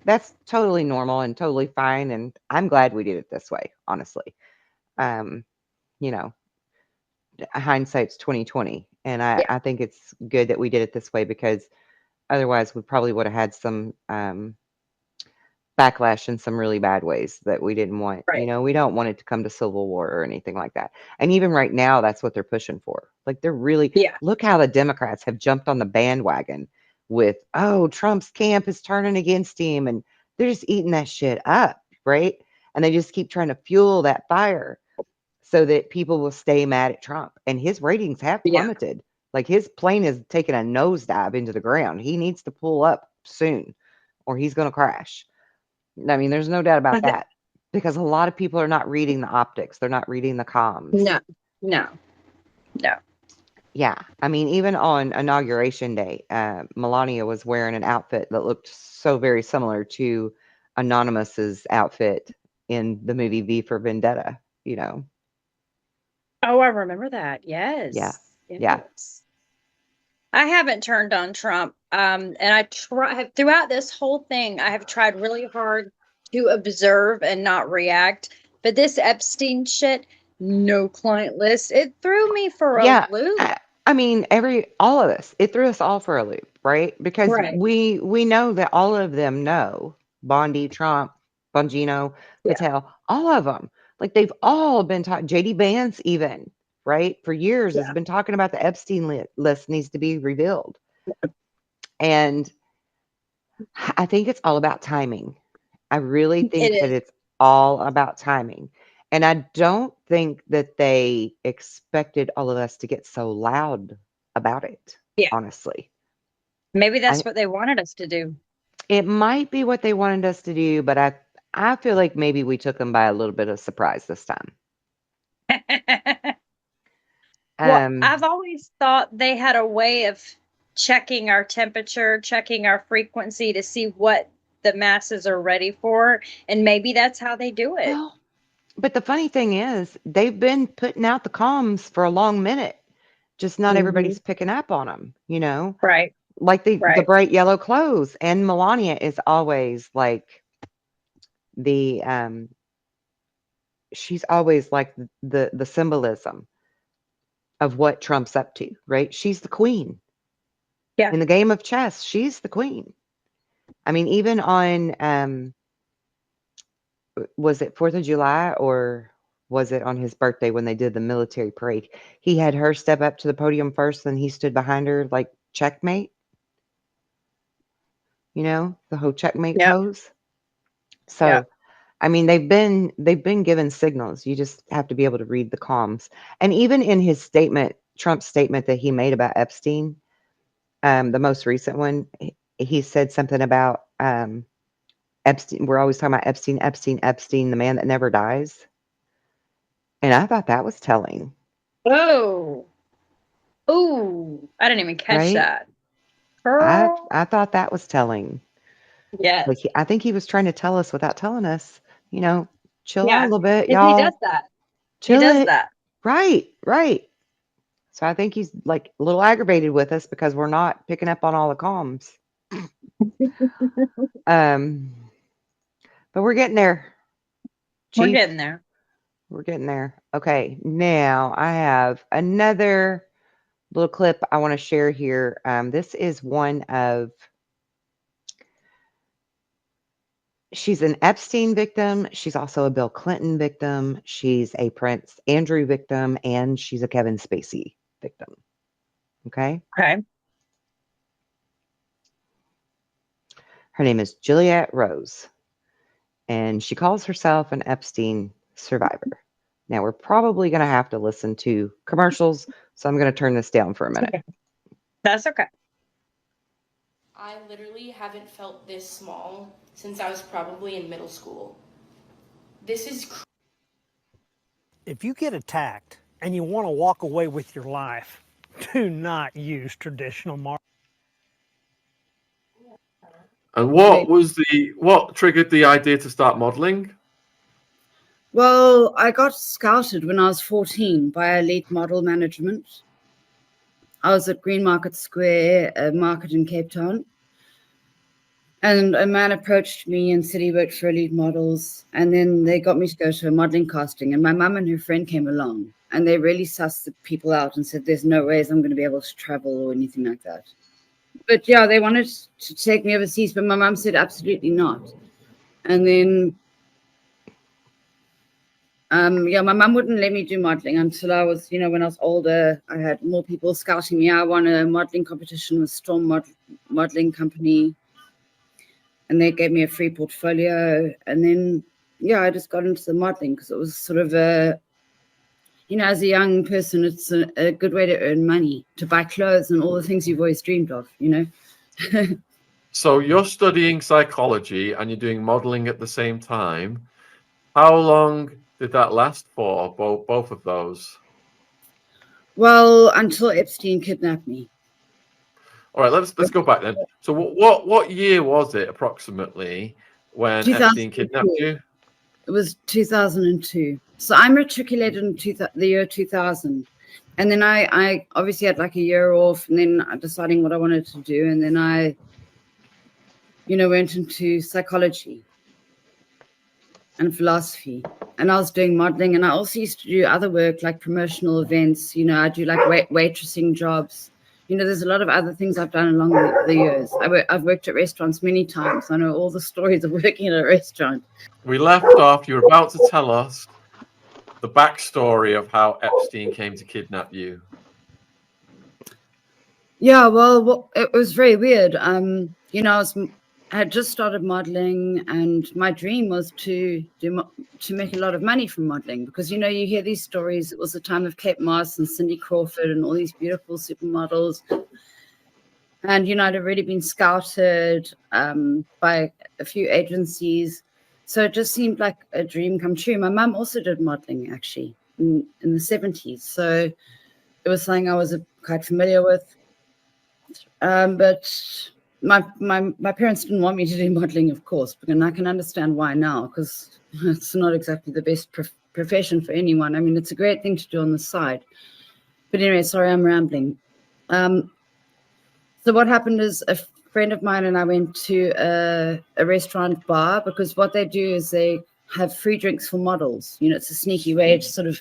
that's totally normal and totally fine. And I'm glad we did it this way, honestly. You know, hindsight's 2020. And Yeah. I think it's good that we did it this way because otherwise we probably would have had some backlash in some really bad ways that we didn't want. Right. You know, we don't want it to come to civil war or anything like that. And even right now, that's what they're pushing for. Like they're really look how the Democrats have jumped on the bandwagon with, oh, Trump's camp is turning against him, and they're just eating that shit up, right? And they just keep trying to fuel that fire so that people will stay mad at Trump. And his ratings have plummeted. Like his plane is taking a nosedive into the ground. He needs to pull up soon or he's going to crash. I mean, there's no doubt about that because a lot of people are not reading the optics. They're not reading the comms. No. Yeah. I mean, even on Inauguration Day, Melania was wearing an outfit that looked so very similar to Anonymous's outfit in the movie V for Vendetta, you know? Oh, I remember that. Yes. Yeah. Yes. Yeah. I haven't turned on Trump. And I throughout this whole thing, I have tried really hard to observe and not react. But this Epstein shit, no client list, it threw me for a loop. I mean, all of us, it threw us all for a loop, right? Because we know that all of them know Bondi, Trump, Bongino, Patel, all of them. Like they've all been taught. JD Vance, even right for years, has been talking about the Epstein list needs to be revealed. And I think it's all about timing. I really think that it's all about timing. And I don't think that they expected all of us to get so loud about it, honestly. Maybe that's what they wanted us to do. It might be what they wanted us to do, but I feel like maybe we took them by a little bit of surprise this time. Well, Um, I've always thought they had a way of checking our temperature, checking our frequency to see what the masses are ready for, and maybe that's how they do it. well, but the funny thing is, they've been putting out the comms for a long minute. Just not everybody's picking up on them, you know? Right, Like the right. bright yellow clothes, and Melania is always like the she's always like the symbolism of what Trump's up to, right? She's the queen. Yeah. In the game of chess, she's the queen. I mean, even on was it 4th of July or was it on his birthday when they did the military parade? He had her step up to the podium first, then he stood behind her like checkmate. You know, the whole checkmate Yep. pose. So, Yep. I mean, they've been given signals. You just have to be able to read the comms. And even in his statement, Trump's statement that he made about Epstein, the most recent one, he said something about Epstein. We're always talking about Epstein, Epstein, Epstein, the man that never dies. And I thought that was telling, Oh, oh, I didn't even catch right? that. I Girl. I thought that was telling. Yes. Like I think he was trying to tell us without telling us, you know, chill out a Yeah. little bit, He does y'all. that. He Chill does it. that. Right, right. So I think he's like a little aggravated with us because we're not picking up on all the comms. Um, but we're getting there, We're Chief. getting there. We're getting there. Okay, now I have another little clip I want to share here. This is one of she's an Epstein victim. She's also a Bill Clinton victim. She's a Prince Andrew victim, and she's a Kevin Spacey victim. Okay. Okay. Her name is Juliette Rose, and she calls herself an Epstein survivor. Now, we're probably going to have to listen to commercials, so I'm going to turn this down for a minute. Okay. That's okay. I literally haven't felt this small since I was probably in middle school. This is If you get attacked and you want to walk away with your life, do not use traditional marketing. And what triggered the idea to start modeling? Well, I got scouted when I was 14 by Elite Model Management. I was at Green Market Square, a market in Cape Town. And a man approached me and said he worked for Elite Models. And then they got me to go to a modeling casting. And my mum and her friend came along. And they really sussed the people out and said, there's no ways I'm going to be able to travel or anything like that. But yeah, they wanted to take me overseas. But my mum said, absolutely not. And then my mum wouldn't let me do modeling until I was, when I was older. I had more people scouting me. I won a modeling competition with Storm Modeling Company, and they gave me a free portfolio. And then, I just got into the modeling because it was sort of as a young person, it's a good way to earn money, to buy clothes and all the things you've always dreamed of, So you're studying psychology and you're doing modeling at the same time. How long did that last for, both of those? Well, until Epstein kidnapped me. All right, let's go back then. So what year was it approximately when Epstein kidnapped you? It was 2002. So I matriculated in the year 2000. And then I obviously had like a year off, and then deciding what I wanted to do. And then I, went into psychology and philosophy. And I was doing modeling. And I also used to do other work like promotional events. I do like waitressing jobs. There's a lot of other things I've done along the years. I've worked at restaurants many times. I know all the stories of working at a restaurant. We left off, you were about to tell us the backstory of how Epstein came to kidnap you. Yeah, well, it was very weird. I had just started modeling, and my dream was to make a lot of money from modeling because you hear these stories. It was the time of Kate Moss and Cindy Crawford and all these beautiful supermodels, and I'd already been scouted by a few agencies, so it just seemed like a dream come true. My mum also did modeling actually in the 70s, so it was something I was quite familiar with. But my parents didn't want me to do modeling, of course, and I can understand why now, because it's not exactly the best profession for anyone. I mean, it's a great thing to do on the side. But anyway, sorry, I'm rambling. So what happened is a friend of mine and I went to a restaurant bar, because what they do is they have free drinks for models. You know, it's a sneaky way to sort of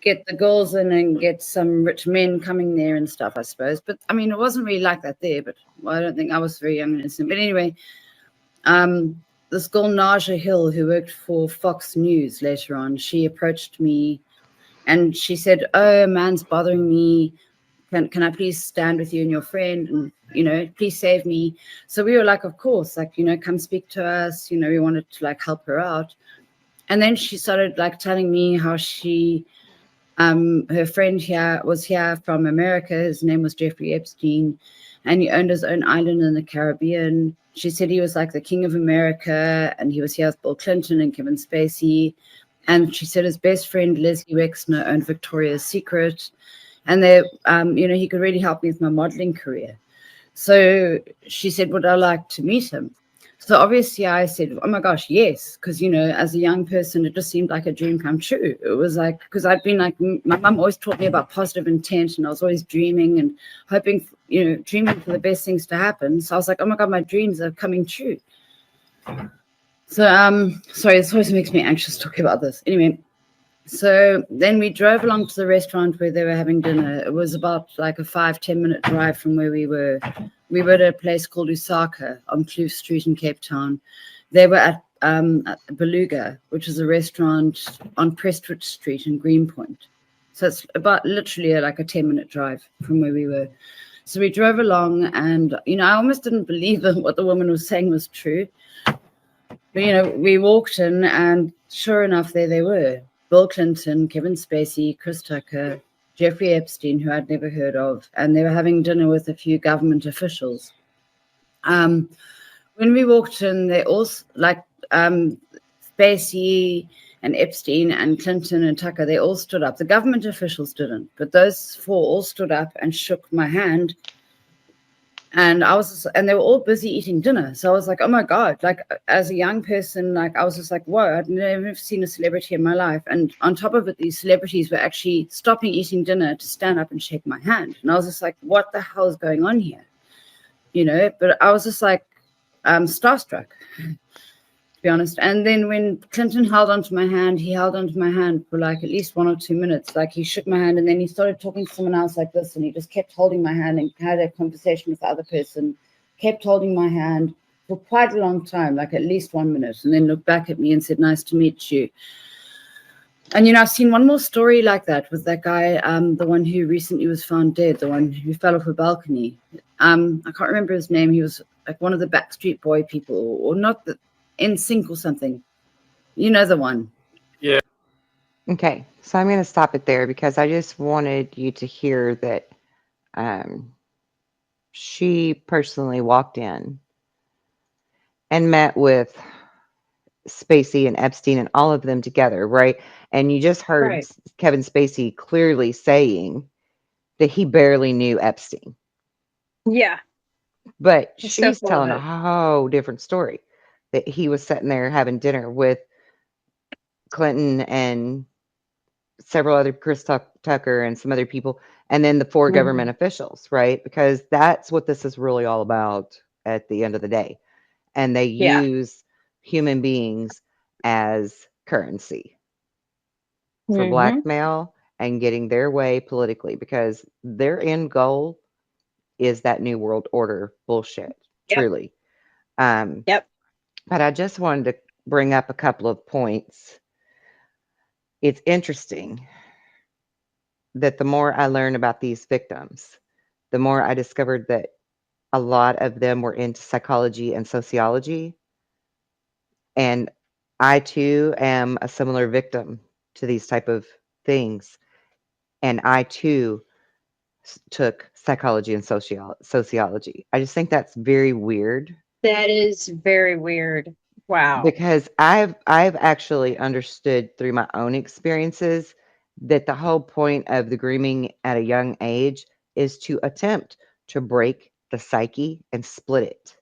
get the girls in and get some rich men coming there and stuff, I suppose. But I mean, it wasn't really like that there, but well, I don't think I was very young and innocent. But anyway, this girl, Naja Hill, who worked for Fox News later on, she approached me and she said, "Oh, a man's bothering me. Can I please stand with you and your friend? And, you know, please save me." So we were like, of course, like, you know, come speak to us. You know, we wanted to like help her out. And then she started like telling me how she, her friend here was here from America. His name was Jeffrey Epstein, and he owned his own island in the Caribbean. She said he was like the king of America, and he was here with Bill Clinton and Kevin Spacey. And she said his best friend, Leslie Wexner, owned Victoria's Secret. And they, you know, he could really help me with my modeling career. So she said, would I like to meet him? So obviously I said, oh my gosh, yes. Because, you know, as a young person, it just seemed like a dream come true. It was like, because I'd been like, my mum always taught me about positive intent, and I was always dreaming and hoping, you know, dreaming for the best things to happen. So I was like, oh my God, my dreams are coming true. So, sorry, this always makes me anxious talking about this. Anyway. So then we drove along to the restaurant where they were having dinner. It was about like a 5-10 minute drive from where we were. We were at a place called Usaka on Kloof Street in Cape Town. They were at Beluga, which is a restaurant on Prestwich Street in Greenpoint. So it's about literally like a 10-minute drive from where we were. So we drove along, and, you know, I almost didn't believe that what the woman was saying was true. But, you know, we walked in, and sure enough, there they were. Bill Clinton, Kevin Spacey, Chris Tucker, Jeffrey Epstein, who I'd never heard of, and they were having dinner with a few government officials. When we walked in, they all, like Spacey and Epstein and Clinton and Tucker, they all stood up. The government officials didn't, but those four all stood up and shook my hand. And and they were all busy eating dinner. So I was like, oh my God, like as a young person, like I was just like, whoa, I'd never seen a celebrity in my life. And on top of it, these celebrities were actually stopping eating dinner to stand up and shake my hand. And I was just like, what the hell is going on here? You know, but I was just like starstruck, to be honest. And then when Clinton held onto my hand, he held onto my hand for like at least 1 or 2 minutes. Like he shook my hand, and then he started talking to someone else like this, and he just kept holding my hand and had a conversation with the other person, kept holding my hand for quite a long time, like at least 1 minute, and then looked back at me and said, nice to meet you. And, you know, I've seen one more story like that with that guy, the one who recently was found dead, the one who fell off a balcony. I can't remember his name. He was like one of the Backstreet Boy people, or not the NSYNC or something. You know the one. Yeah. Okay, so I'm going to stop it there because I just wanted you to hear that she personally walked in and met with Spacey and Epstein and all of them together, right? And you just heard Right. Kevin Spacey clearly saying that he barely knew Epstein. Yeah. But He's so she's full telling of a it. whole different story, that he was sitting there having dinner with Clinton and several other Chris Tucker and some other people, and then the 4 government officials, right? Because that's what this is really all about at the end of the day. And they Yeah. use human beings as currency for Mhm. blackmail and getting their way politically, because their end goal is that new world order bullshit, Yep. truly. Yep. But I just wanted to bring up a couple of points. It's interesting that the more I learn about these victims, the more I discovered that a lot of them were into psychology and sociology. And I too am a similar victim to these type of things. And I too took psychology and sociology. I just think that's very weird. That is very weird. Wow. Because I've actually understood through my own experiences that the whole point of the grooming at a young age is to attempt to break the psyche and split it.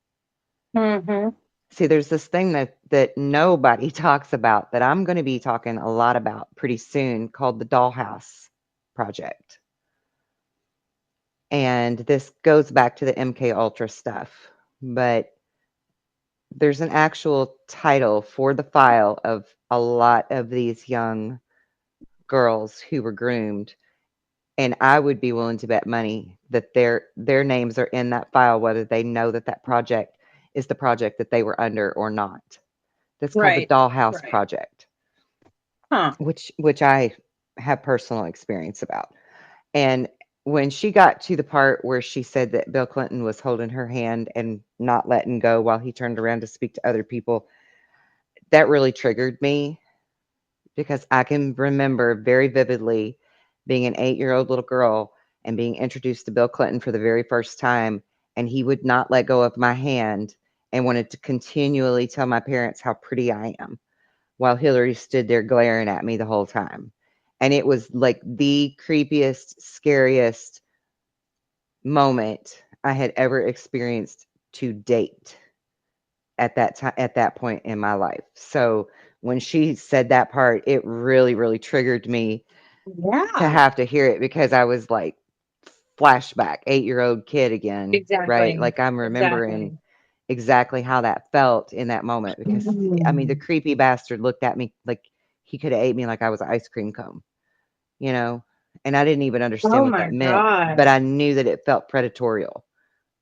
Mm-hmm. See, there's this thing that nobody talks about that I'm going to be talking a lot about pretty soon called the Dollhouse Project. And this goes back to the MK Ultra stuff, but there's an actual title for the file of a lot of these young girls who were groomed, and I would be willing to bet money that their names are in that file, whether they know that that project is the project that they were under or not. That's called the Right. Dollhouse Right. Project, Huh. which I have personal experience about. And when she got to the part where she said that Bill Clinton was holding her hand and not letting go while he turned around to speak to other people, that really triggered me because I can remember very vividly being an 8-year-old little girl and being introduced to Bill Clinton for the very first time, and he would not let go of my hand and wanted to continually tell my parents how pretty I am while Hillary stood there glaring at me the whole time. And it was like the creepiest, scariest moment I had ever experienced to date at that time, at that point in my life. So when she said that part, it really, really triggered me to Yeah. have to hear it because I was like flashback, 8-year-old kid again, right? Exactly. Like I'm remembering exactly how that felt in that moment because I mean the creepy bastard looked at me like he could have ate me like I was an ice cream cone, you know, and I didn't even understand Oh what my that meant, God. but I knew that it felt predatorial,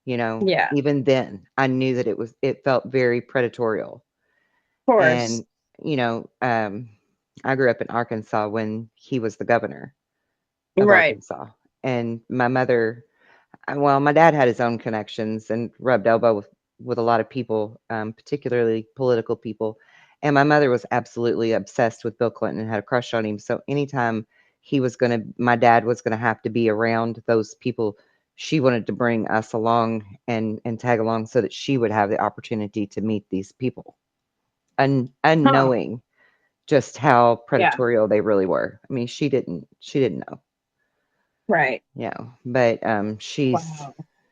you know. Yeah. Even then I knew that it felt very predatorial. Of course. And you know, I grew up in Arkansas when he was the governor of Right. Arkansas, and my mother, well, my dad had his own connections and rubbed elbow with a lot of people, particularly political people. And my mother was absolutely obsessed with Bill Clinton and had a crush on him. So anytime my dad was gonna have to be around those people, she wanted to bring us along and tag along so that she would have the opportunity to meet these people, unknowing just how predatorial they really were. I mean, she didn't know. Right. Yeah, but Wow.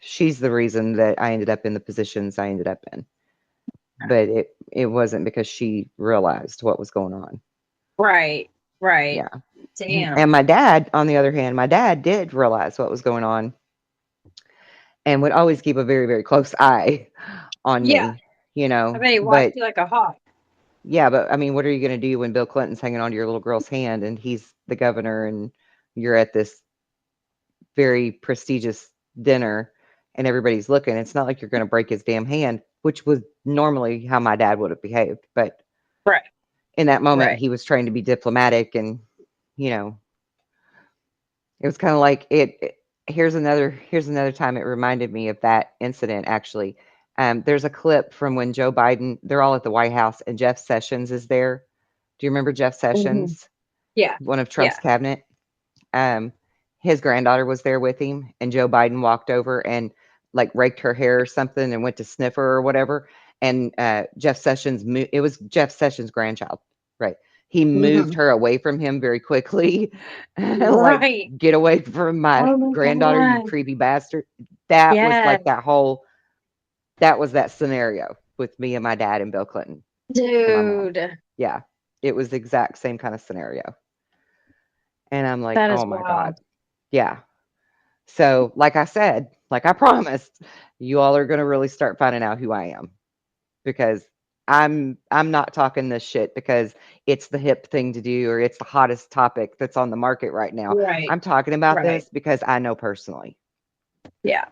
she's the reason that I ended up in the positions I ended up in. But it wasn't because she realized what was going on. Right. Right. Yeah. Damn. And my dad, on the other hand, my dad did realize what was going on and would always keep a very, very close eye on Yeah. me, you I know. bet he But watched you like a hawk. yeah, but I mean, what are you going to do when Bill Clinton's hanging onto your little girl's hand and he's the governor and you're at this very prestigious dinner and everybody's looking? It's not like you're going to break his damn hand, which was normally how my dad would have behaved. But Right. in that moment, Right. he was trying to be diplomatic and, you know, it was kind of like here's another time it reminded me of that incident actually. There's a clip from when Joe Biden, they're all at the White House and Jeff Sessions is there. Do you remember Jeff Sessions? Yeah. One of Trump's cabinet. His granddaughter was there with him, and Joe Biden walked over and like raked her hair or something and went to sniff her or whatever. And Jeff Sessions, it was Jeff Sessions' grandchild, right? He moved her away from him very quickly, like Right. get away from my Oh my granddaughter, you God. creepy bastard. That was Yeah. like that scenario with me and my dad and Bill Clinton and my mom. Dude. Yeah, it was the exact same kind of scenario. And I'm like, That is oh my God. wild. Yeah. So, like I said, like I promised, you all are going to really start finding out who I am because I'm not talking this shit because it's the hip thing to do or it's the hottest topic that's on the market right now. Right. I'm talking about Right. this because I know personally. Yeah.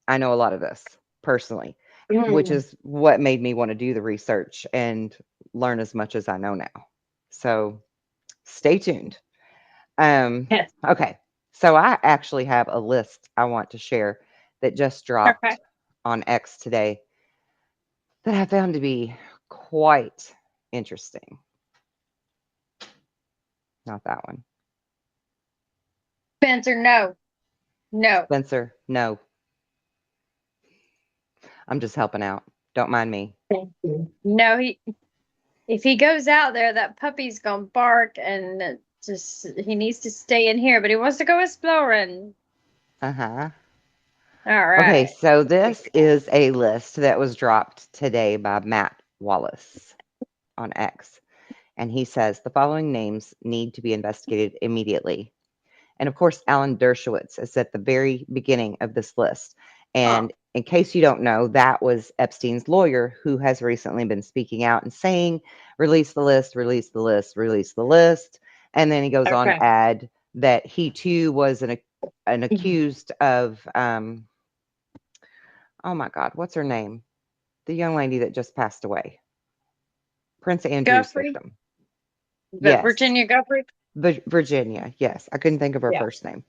I know a lot of this personally, which is what made me want to do the research and learn as much as I know now. So, stay tuned. Yes. Okay. So I actually have a list I want to share that just dropped Okay. on X today that I found to be quite interesting. Not that one. Spencer, no. No. Spencer, no. I'm just helping out. Don't mind me. Thank you. No, if he goes out there, that puppy's gonna bark and Just he needs to stay in here, but he wants to go exploring. Uh-huh. All Okay, right. so this is a list that was dropped today by Matt Wallace on X. And he says the following names need to be investigated immediately. And of course, Alan Dershowitz is at the very beginning of this list. And in case you don't know, that was Epstein's lawyer who has recently been speaking out and saying, release the list, release the list, release the list. And then he goes on Okay. to add that he too was an accused of, oh my God, what's her name? The young lady that just passed away. Prince Andrew's Guthrie? victim. The Yes. Virginia Guthrie? Virginia. Yes. I couldn't think of her Yeah. first name.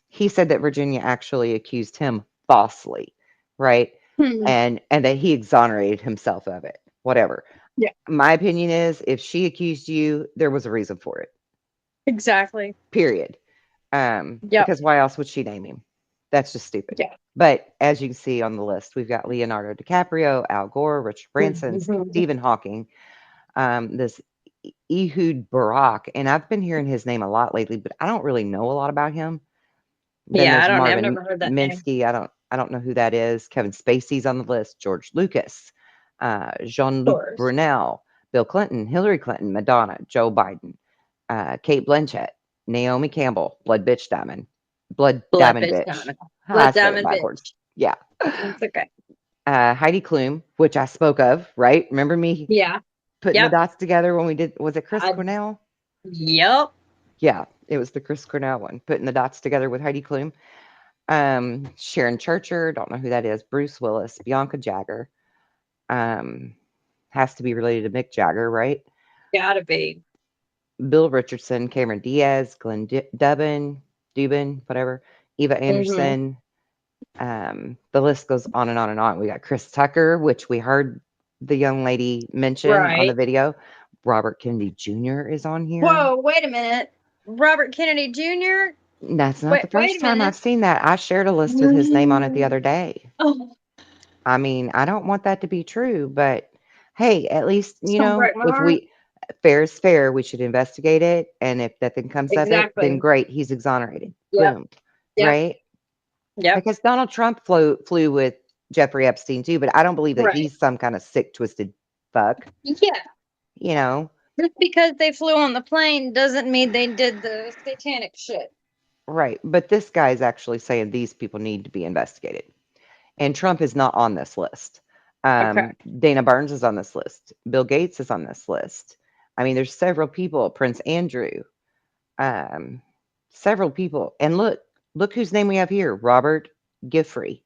He said that Virginia actually accused him falsely, right? Hmm. And that he exonerated himself of it. Whatever. Yeah. My opinion is if she accused you, there was a reason for it. Exactly. Period. Yep. Because why else would she name him? That's just stupid. Yeah. But as you can see on the list, we've got Leonardo DiCaprio, Al Gore, Richard Branson, Mhm. Stephen Hawking, this Ehud Barak, and I've been hearing his name a lot lately, but I don't really know a lot about him. Then Yeah, there's I've Marvin never heard that name. Minsky. I don't know who that is. Kevin Spacey's on the list. George Lucas, Jean-Luc course. Brunel, Bill Clinton, Hillary Clinton, Madonna, Joe Biden, Kate Blanchett, Naomi Campbell, Blood Diamond Blood bitch. Diamond. I Blood said it Diamond backwards. bitch. Yeah. It's okay. Heidi Klum, which I spoke of, right? Remember me Yeah. putting the Yep. dots together when we did, was it Chris Cornell? Yep. Yeah, it was the Chris Cornell one, putting the dots together with Heidi Klum. Sharon Churcher, don't know who that is. Bruce Willis, Bianca Jagger. Has to be related to Mick Jagger, right? Gotta be. Bill Richardson, Cameron Diaz, Glenn Dubin, whatever. Eva Anderson. The list goes on and on and on. We got Chris Tucker, which we heard the young lady mention on the Right. video. Robert Kennedy Jr. is on here. Whoa, wait a minute. Robert Kennedy Jr.? That's not Wait- the wait first a time minute. I've seen that. I shared a list with his name on it the other day. Oh, I mean, I don't want that to be true, but hey, at least, you don't know, break my if heart. we fair is fair, we should investigate it. And if nothing comes of it, then Exactly. great, he's exonerated. Yep. Boom. Yep. Right? Yep. Because Donald Trump flew with Jeffrey Epstein too, but I don't believe that Right. he's some kind of sick, twisted fuck. Yeah. You know, Just because they flew on the plane doesn't mean they did the satanic shit. right. But this guy is actually saying these people need to be investigated. And Trump is not on this list. Okay. Dana Barnes is on this list. Bill Gates is on this list. I mean, there's several people. Prince Andrew, several people. And look whose name we have here. Robert Giffrey.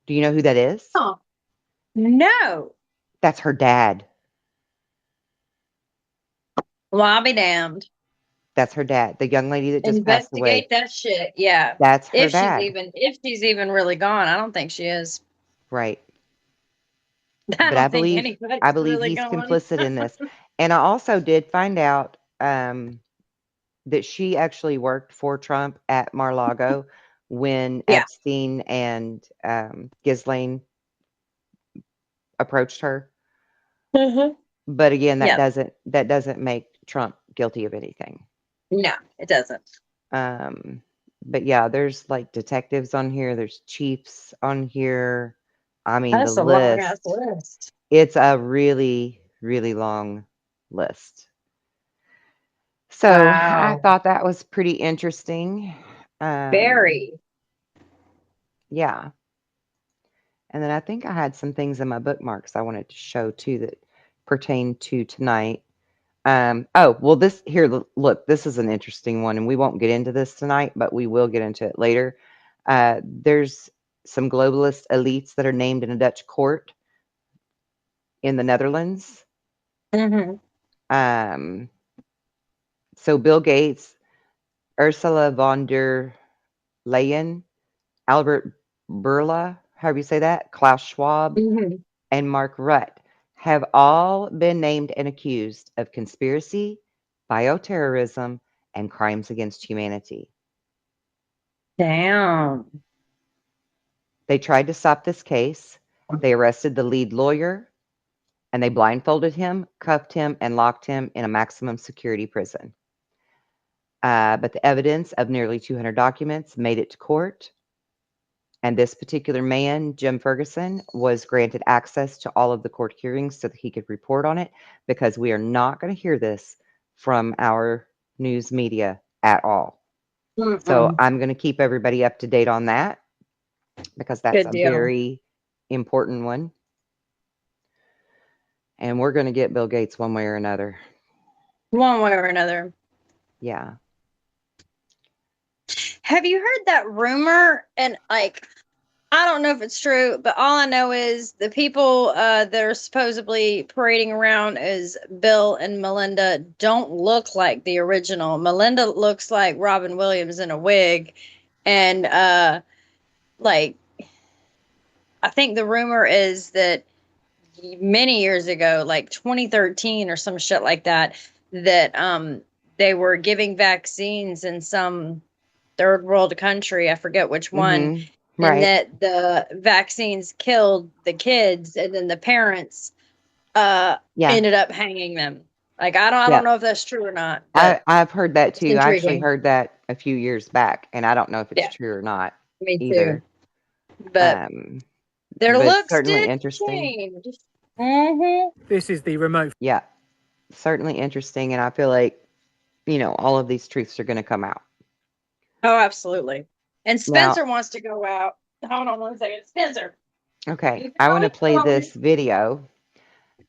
Do you know who that is? Oh, no. That's her dad. Well, I'll be damned. That's her dad. The young lady that just passed away. Investigate that shit. Yeah. That's her If dad. she's even really gone, I don't think she is. Right. I But don't think anybody's I believe really he's gone. complicit in this. And I also did find out that she actually worked for Trump at Mar-a-Lago when Yeah. Epstein and Ghislaine approached her. Mm-hmm. But again, Yeah. that doesn't make Trump guilty of anything. No, it doesn't. But yeah, there's like detectives on here. There's chiefs on here. I mean, That's the a long ass list. list. It's a really, really long list. So I Wow. thought that was pretty interesting. Very. Yeah. And then I think I had some things in my bookmarks I wanted to show too that pertain to tonight. Oh, well, this here, look, this is an interesting one, and we won't get into this tonight, but we will get into it later. There's some globalist elites that are named in a Dutch court in the Netherlands. Mm-hmm. So Bill Gates, Ursula von der Leyen, Albert Bourla, however you say that, Klaus Schwab, Mm-hmm. and Mark Rutte have all been named and accused of conspiracy, bioterrorism, and crimes against humanity. Damn. They tried to stop this case. They arrested the lead lawyer, and they blindfolded him, cuffed him, and locked him in a maximum security prison. But the evidence of nearly 200 documents made it to court. And this particular man, Jim Ferguson, was granted access to all of the court hearings so that he could report on it, because we are not going to hear this from our news media at all. So I'm going to keep everybody up to date on that, because that's Good a deal. very important one. And we're going to get Bill Gates one way or another. One way or another. Yeah. Have you heard that rumor? And like, I don't know if it's true, but all I know is the people that are supposedly parading around as Bill and Melinda don't look like the original. Melinda looks like Robin Williams in a wig. And like, I think the rumor is that many years ago, like 2013 or some shit like that, that they were giving vaccines in some third world country, I forget which one, Mhm. and Right. that the vaccines killed the kids, and then the parents Yeah. ended up hanging them. Like, I don't Yeah. know if that's true or not, but I've heard that it's too. I actually intriguing. heard that a few years back, and I don't know if it's Yeah, true or not me either. too. But Um, their but looks certainly did interesting. change. Mm-hmm. This is the remote. Yeah. Certainly interesting. And I feel like, all of these truths are going to come out. Oh, absolutely. And Now, Spencer wants to go out. Hold on 1 second. Spencer. okay, I want to play this video.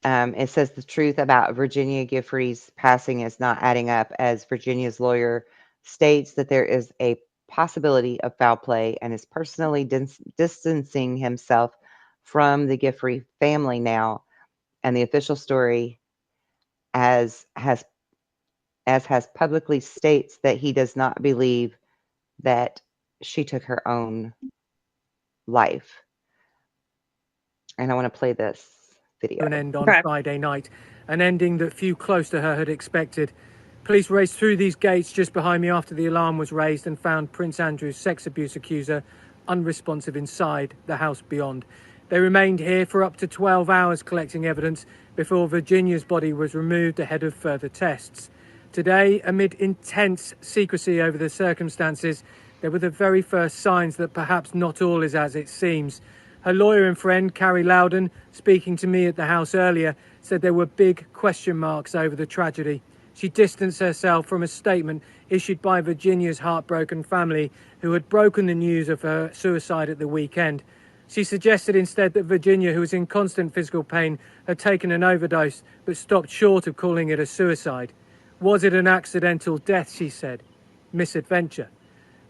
It says the truth about Virginia Giffrey's passing is not adding up, as Virginia's lawyer states that there is a possibility of foul play and is personally distancing himself from the Giffrey family now. And the official story, as has publicly states, that he does not believe that she took her own life. And I want to play this video. An end on Friday night, an ending that few close to her had expected. Police raced through these gates just behind me after the alarm was raised and found Prince Andrew's sex abuse accuser unresponsive inside the house beyond. They remained here for up to 12 hours collecting evidence before Virginia's body was removed ahead of further tests. Today, amid intense secrecy over the circumstances, there were the very first signs that perhaps not all is as it seems. Her lawyer and friend, Carrie Loudon, speaking to me at the house earlier, said there were big question marks over the tragedy. She distanced herself from a statement issued by Virginia's heartbroken family, who had broken the news of her suicide at the weekend. She suggested instead that Virginia, who was in constant physical pain, had taken an overdose, but stopped short of calling it a suicide. Was it an accidental death, she said. Misadventure.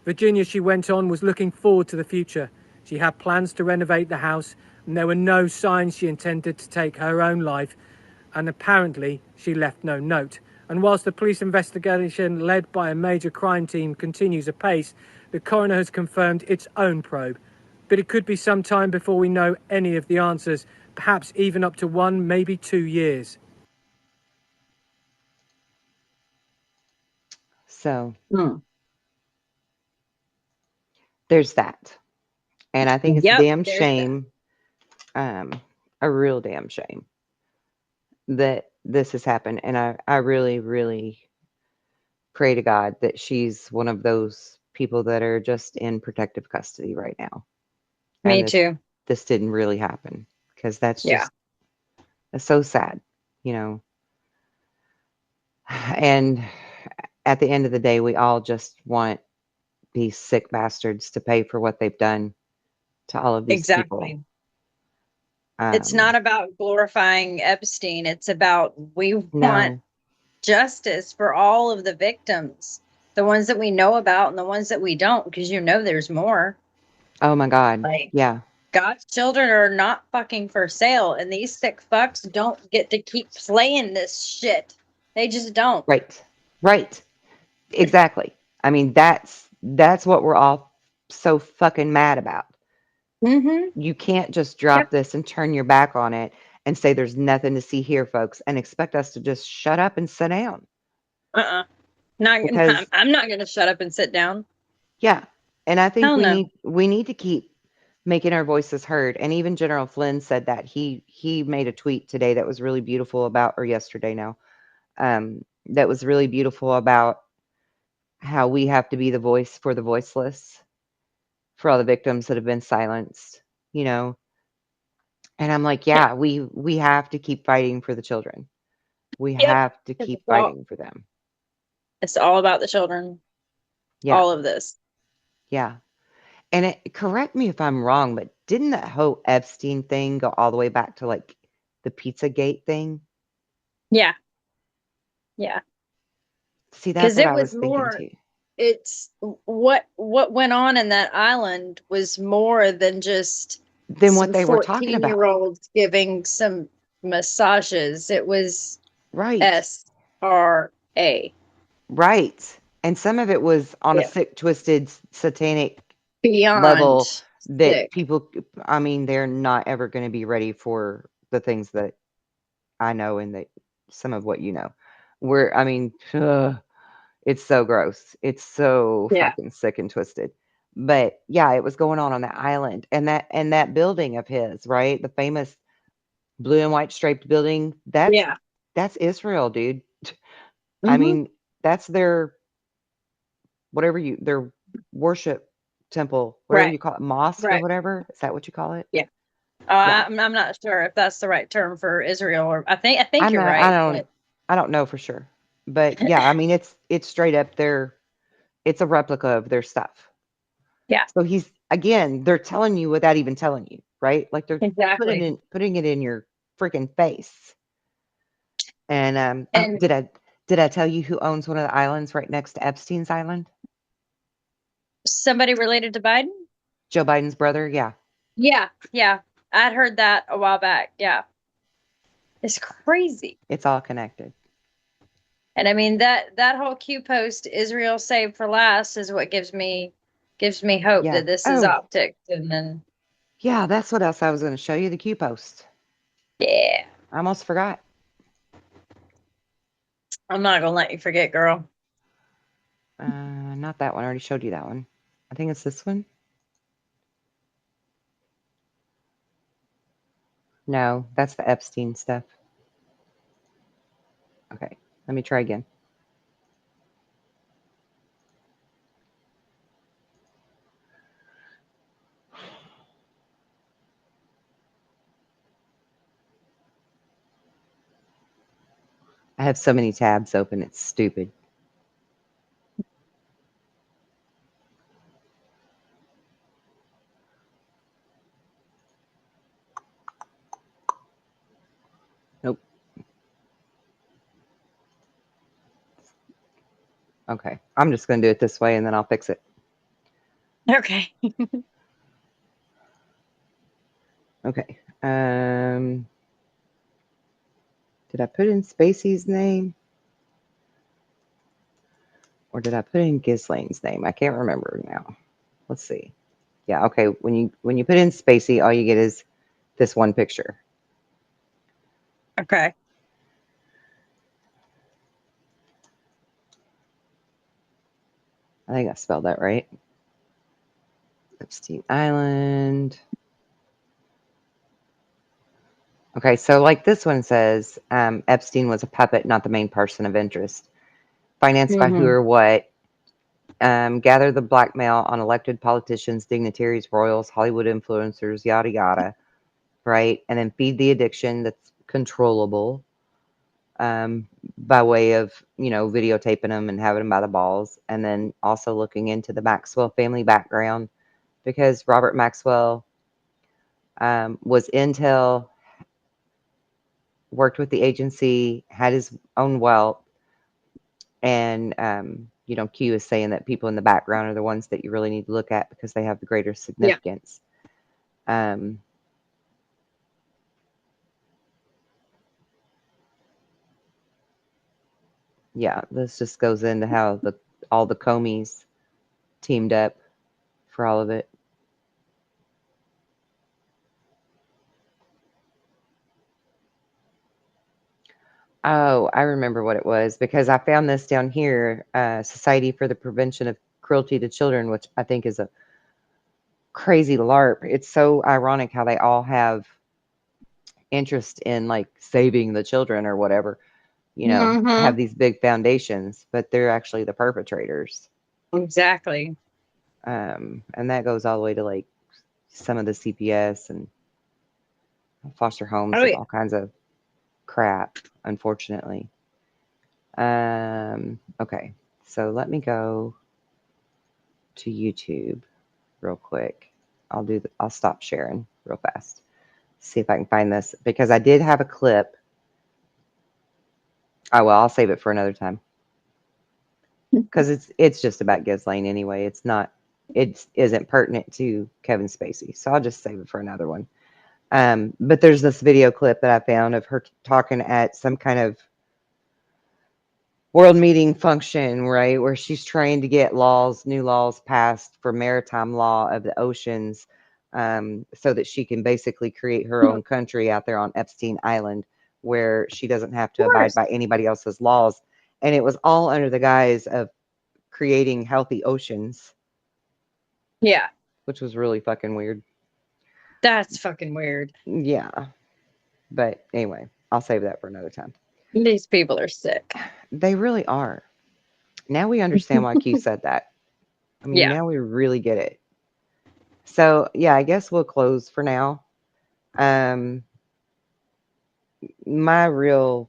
Virginia, she went on, was looking forward to the future. She had plans to renovate the house, and there were no signs she intended to take her own life, and apparently she left no note. And whilst the police investigation led by a major crime team continues apace, the coroner has confirmed its own probe. But it could be some time before we know any of the answers, perhaps even up to 1, maybe 2 years. So there's that. And I think it's a damn shame, a real damn shame that this has happened. And I really, really pray to God that she's one of those people that are just in protective custody right now. Me And too. This didn't really happen, because that's Yeah. just, it's so sad, And at the end of the day, we all just want these sick bastards to pay for what they've done to all of these people. It's not about glorifying Epstein. It's about we want justice for all of the victims, the ones that we know about and the ones that we don't, because there's more. Oh my God. Like, yeah. God's children are not fucking for sale, and these sick fucks don't get to keep playing this shit. They just don't. Right. Exactly. I mean, that's what we're all so fucking mad about. You can't just drop this and turn your back on it and say there's nothing to see here, folks, and expect us to just shut up and sit down. I'm not going to shut up and sit down. Yeah. And I think we need to keep making our voices heard. And even General Flynn said that. He made a tweet today that was really beautiful about, or yesterday now, that was really beautiful about how we have to be the voice for the voiceless, for all the victims that have been silenced, you know. And I'm like, Yeah. yeah, we have to keep fighting for the children. We Yep. have to 'Cause keep fighting for them. it's all about the children. Yeah. All of this. Yeah. And correct me if I'm wrong, but didn't that whole Epstein thing go all the way back to like the Pizzagate thing? Yeah. Yeah. See, that's Because what it I was was thinking more, too. it's what went on in that island was more than just Than some what they were talking about. 14-year-olds giving some massages. It was Right. SRA. Right. And some of it was on a Yeah. sick, twisted, satanic Beyond level that sick. people, I mean, they're not ever going to be ready for the things that I know and that some of what you know. I mean, it's so gross. It's so Yeah. fucking sick and twisted. But yeah, it was going on that island and that building of his, right? The famous blue and white striped building. Yeah. That's Israel, dude. I Mhm. mean, that's their their worship temple, whatever Right. you call it, mosque or Right. whatever. Is that what you call it? Yeah. Yeah. I'm not sure if that's the right term for Israel, or I think I'm you're not, right, but I don't know for sure. But yeah, I mean it's straight up there. It's a replica of their stuff. yeah, So they're telling you without even telling you, right? Like they're exactly. putting it in your freaking face. And And did I tell you who owns one of the islands right next to Epstein's island? somebody related to Biden? Joe Biden's brother, yeah. Yeah, yeah. I'd heard that a while back. Yeah. It's crazy. It's all connected. And I mean that whole Q post, Israel saved for last, is what gives me hope Yeah. that this is Oh, optics. And then yeah, that's what else I was going to show you, the Q post. yeah, I almost forgot. I'm not gonna let you forget, girl. Not that one. I already showed you that one. I think it's this one. No, that's the Epstein stuff. Okay, let me try again. I have so many tabs open, it's stupid. Nope. Okay, I'm just going to do it this way and then I'll fix it. Okay. Okay. Did I put in Spacey's name? Or did I put in Ghislaine's name? I can't remember now. Let's see. Yeah, okay. When you put in Spacey, all you get is this one picture. Okay. I think I spelled that right. Epstein Island. Okay, so like this one says, Epstein was a puppet, not the main person of interest. Financed by who Mhm. or what? Gather the blackmail on elected politicians, dignitaries, royals, Hollywood influencers, yada yada, right? And then feed the addiction that's controllable by way of videotaping them and having them by the balls, and then also looking into the Maxwell family background because Robert Maxwell was intel, worked with the agency, had his own wealth, and Q is saying that people in the background are the ones that you really need to look at because they have the greater significance. Yeah, this just goes into how all the Comeys teamed up for all of it. Oh, I remember what it was because I found this down here, Society for the Prevention of Cruelty to Children, which I think is a crazy LARP. It's so ironic how they all have interest in like saving the children or whatever, you know, Mm-hmm. have these big foundations, but they're actually the perpetrators. Exactly. And that goes all the way to like some of the CPS and foster homes Oh, and yeah. all kinds of crap, unfortunately. Okay, so let me go to YouTube real quick. I'll stop sharing real fast. See if I can find this because I did have a clip. Oh well, I'll save it for another time. Because it's just about Ghislaine anyway. It isn't pertinent to Kevin Spacey. So I'll just save it for another one. But there's this video clip that I found of her talking at some kind of world meeting function, right, where she's trying to get new laws passed for maritime law of the oceans, so that she can basically create her own country out there on Epstein Island, where she doesn't have to abide by anybody else's laws. And it was all under the guise of creating healthy oceans, Yeah. which was really fucking weird. That's fucking weird. Yeah. But anyway, I'll save that for another time. These people are sick. They really are. Now we understand why Q said that. I mean, Yeah. now we really get it. So, yeah, I guess we'll close for now. My real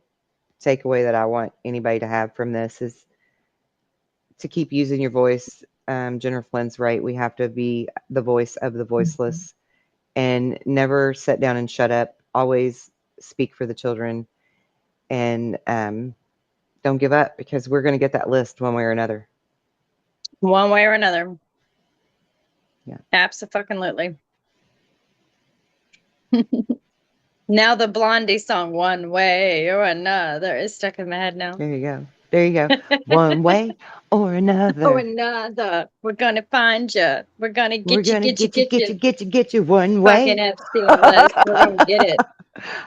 takeaway that I want anybody to have from this is to keep using your voice. Jennifer Flynn's right. We have to be the voice of the voiceless and never sit down and shut up. Always speak for the children and don't give up because we're going to get that list one way or another. One way or another. Yeah. Absolutely. Now the Blondie song, One Way or Another, is stuck in my head now. There you go. There you go. One way or another. Or another. We're going to find you. We're going to We're get gonna get you one fucking way. Epstein list. We're going to get it.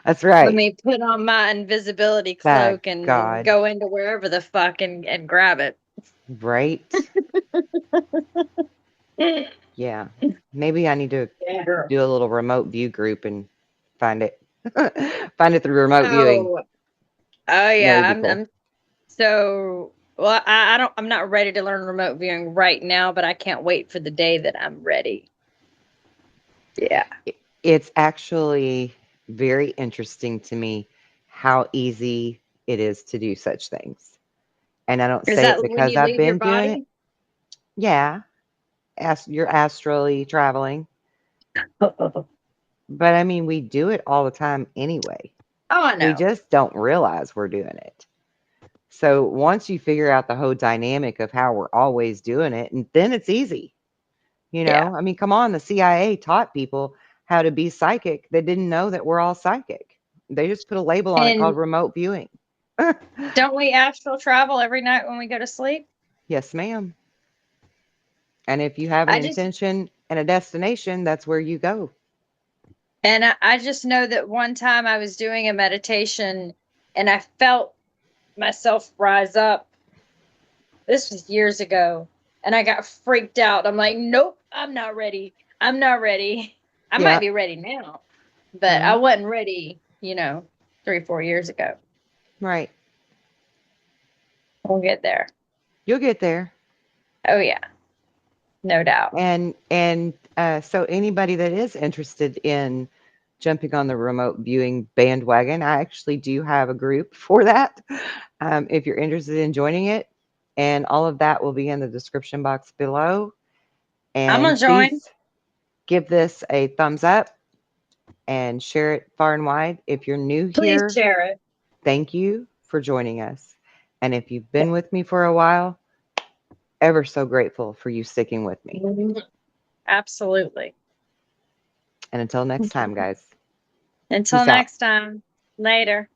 That's right. Let me put on my invisibility Thank cloak and God. go into wherever the fuck and grab it. Right? Yeah. Maybe I need to Yeah, girl. do a little remote view group and find it. Find it through remote viewing. Oh yeah. That would be cool. I'm so well, I'm not ready to learn remote viewing right now, but I can't wait for the day that I'm ready. Yeah. It's actually very interesting to me how easy it is to do such things. And I don't Is say that it when because you I've leave your been doing it. body? Yeah. You're astrally traveling. But I mean, we do it all the time anyway. Oh, I know. We just don't realize we're doing it. So once you figure out the whole dynamic of how we're always doing it, and then it's easy. You know, Yeah. I mean, come on, the CIA taught people how to be psychic. They didn't know that we're all psychic. They just put a label on it called And remote viewing. don't we astral travel every night when we go to sleep? Yes, ma'am. And if you have an intention and a destination, that's where you go. And I just know that one time I was doing a meditation and I felt myself rise up. This was years ago. And I got freaked out. I'm like, nope, I'm not ready. I'm not ready. I might be ready now, but I wasn't ready, 3-4 years ago. Right. We'll get there. You'll get there. Oh, yeah. No doubt. And so anybody that is interested in jumping on the remote viewing bandwagon, I actually do have a group for that. If you're interested in joining it, and all of that will be in the description box below. And I'm gonna join. Please give this a thumbs up and share it far and wide. If you're new here, Please share it. Thank you for joining us. And if you've been with me for a while, ever so grateful for you sticking with me. Absolutely. And until next time, guys. Until Peace out. next time. Later.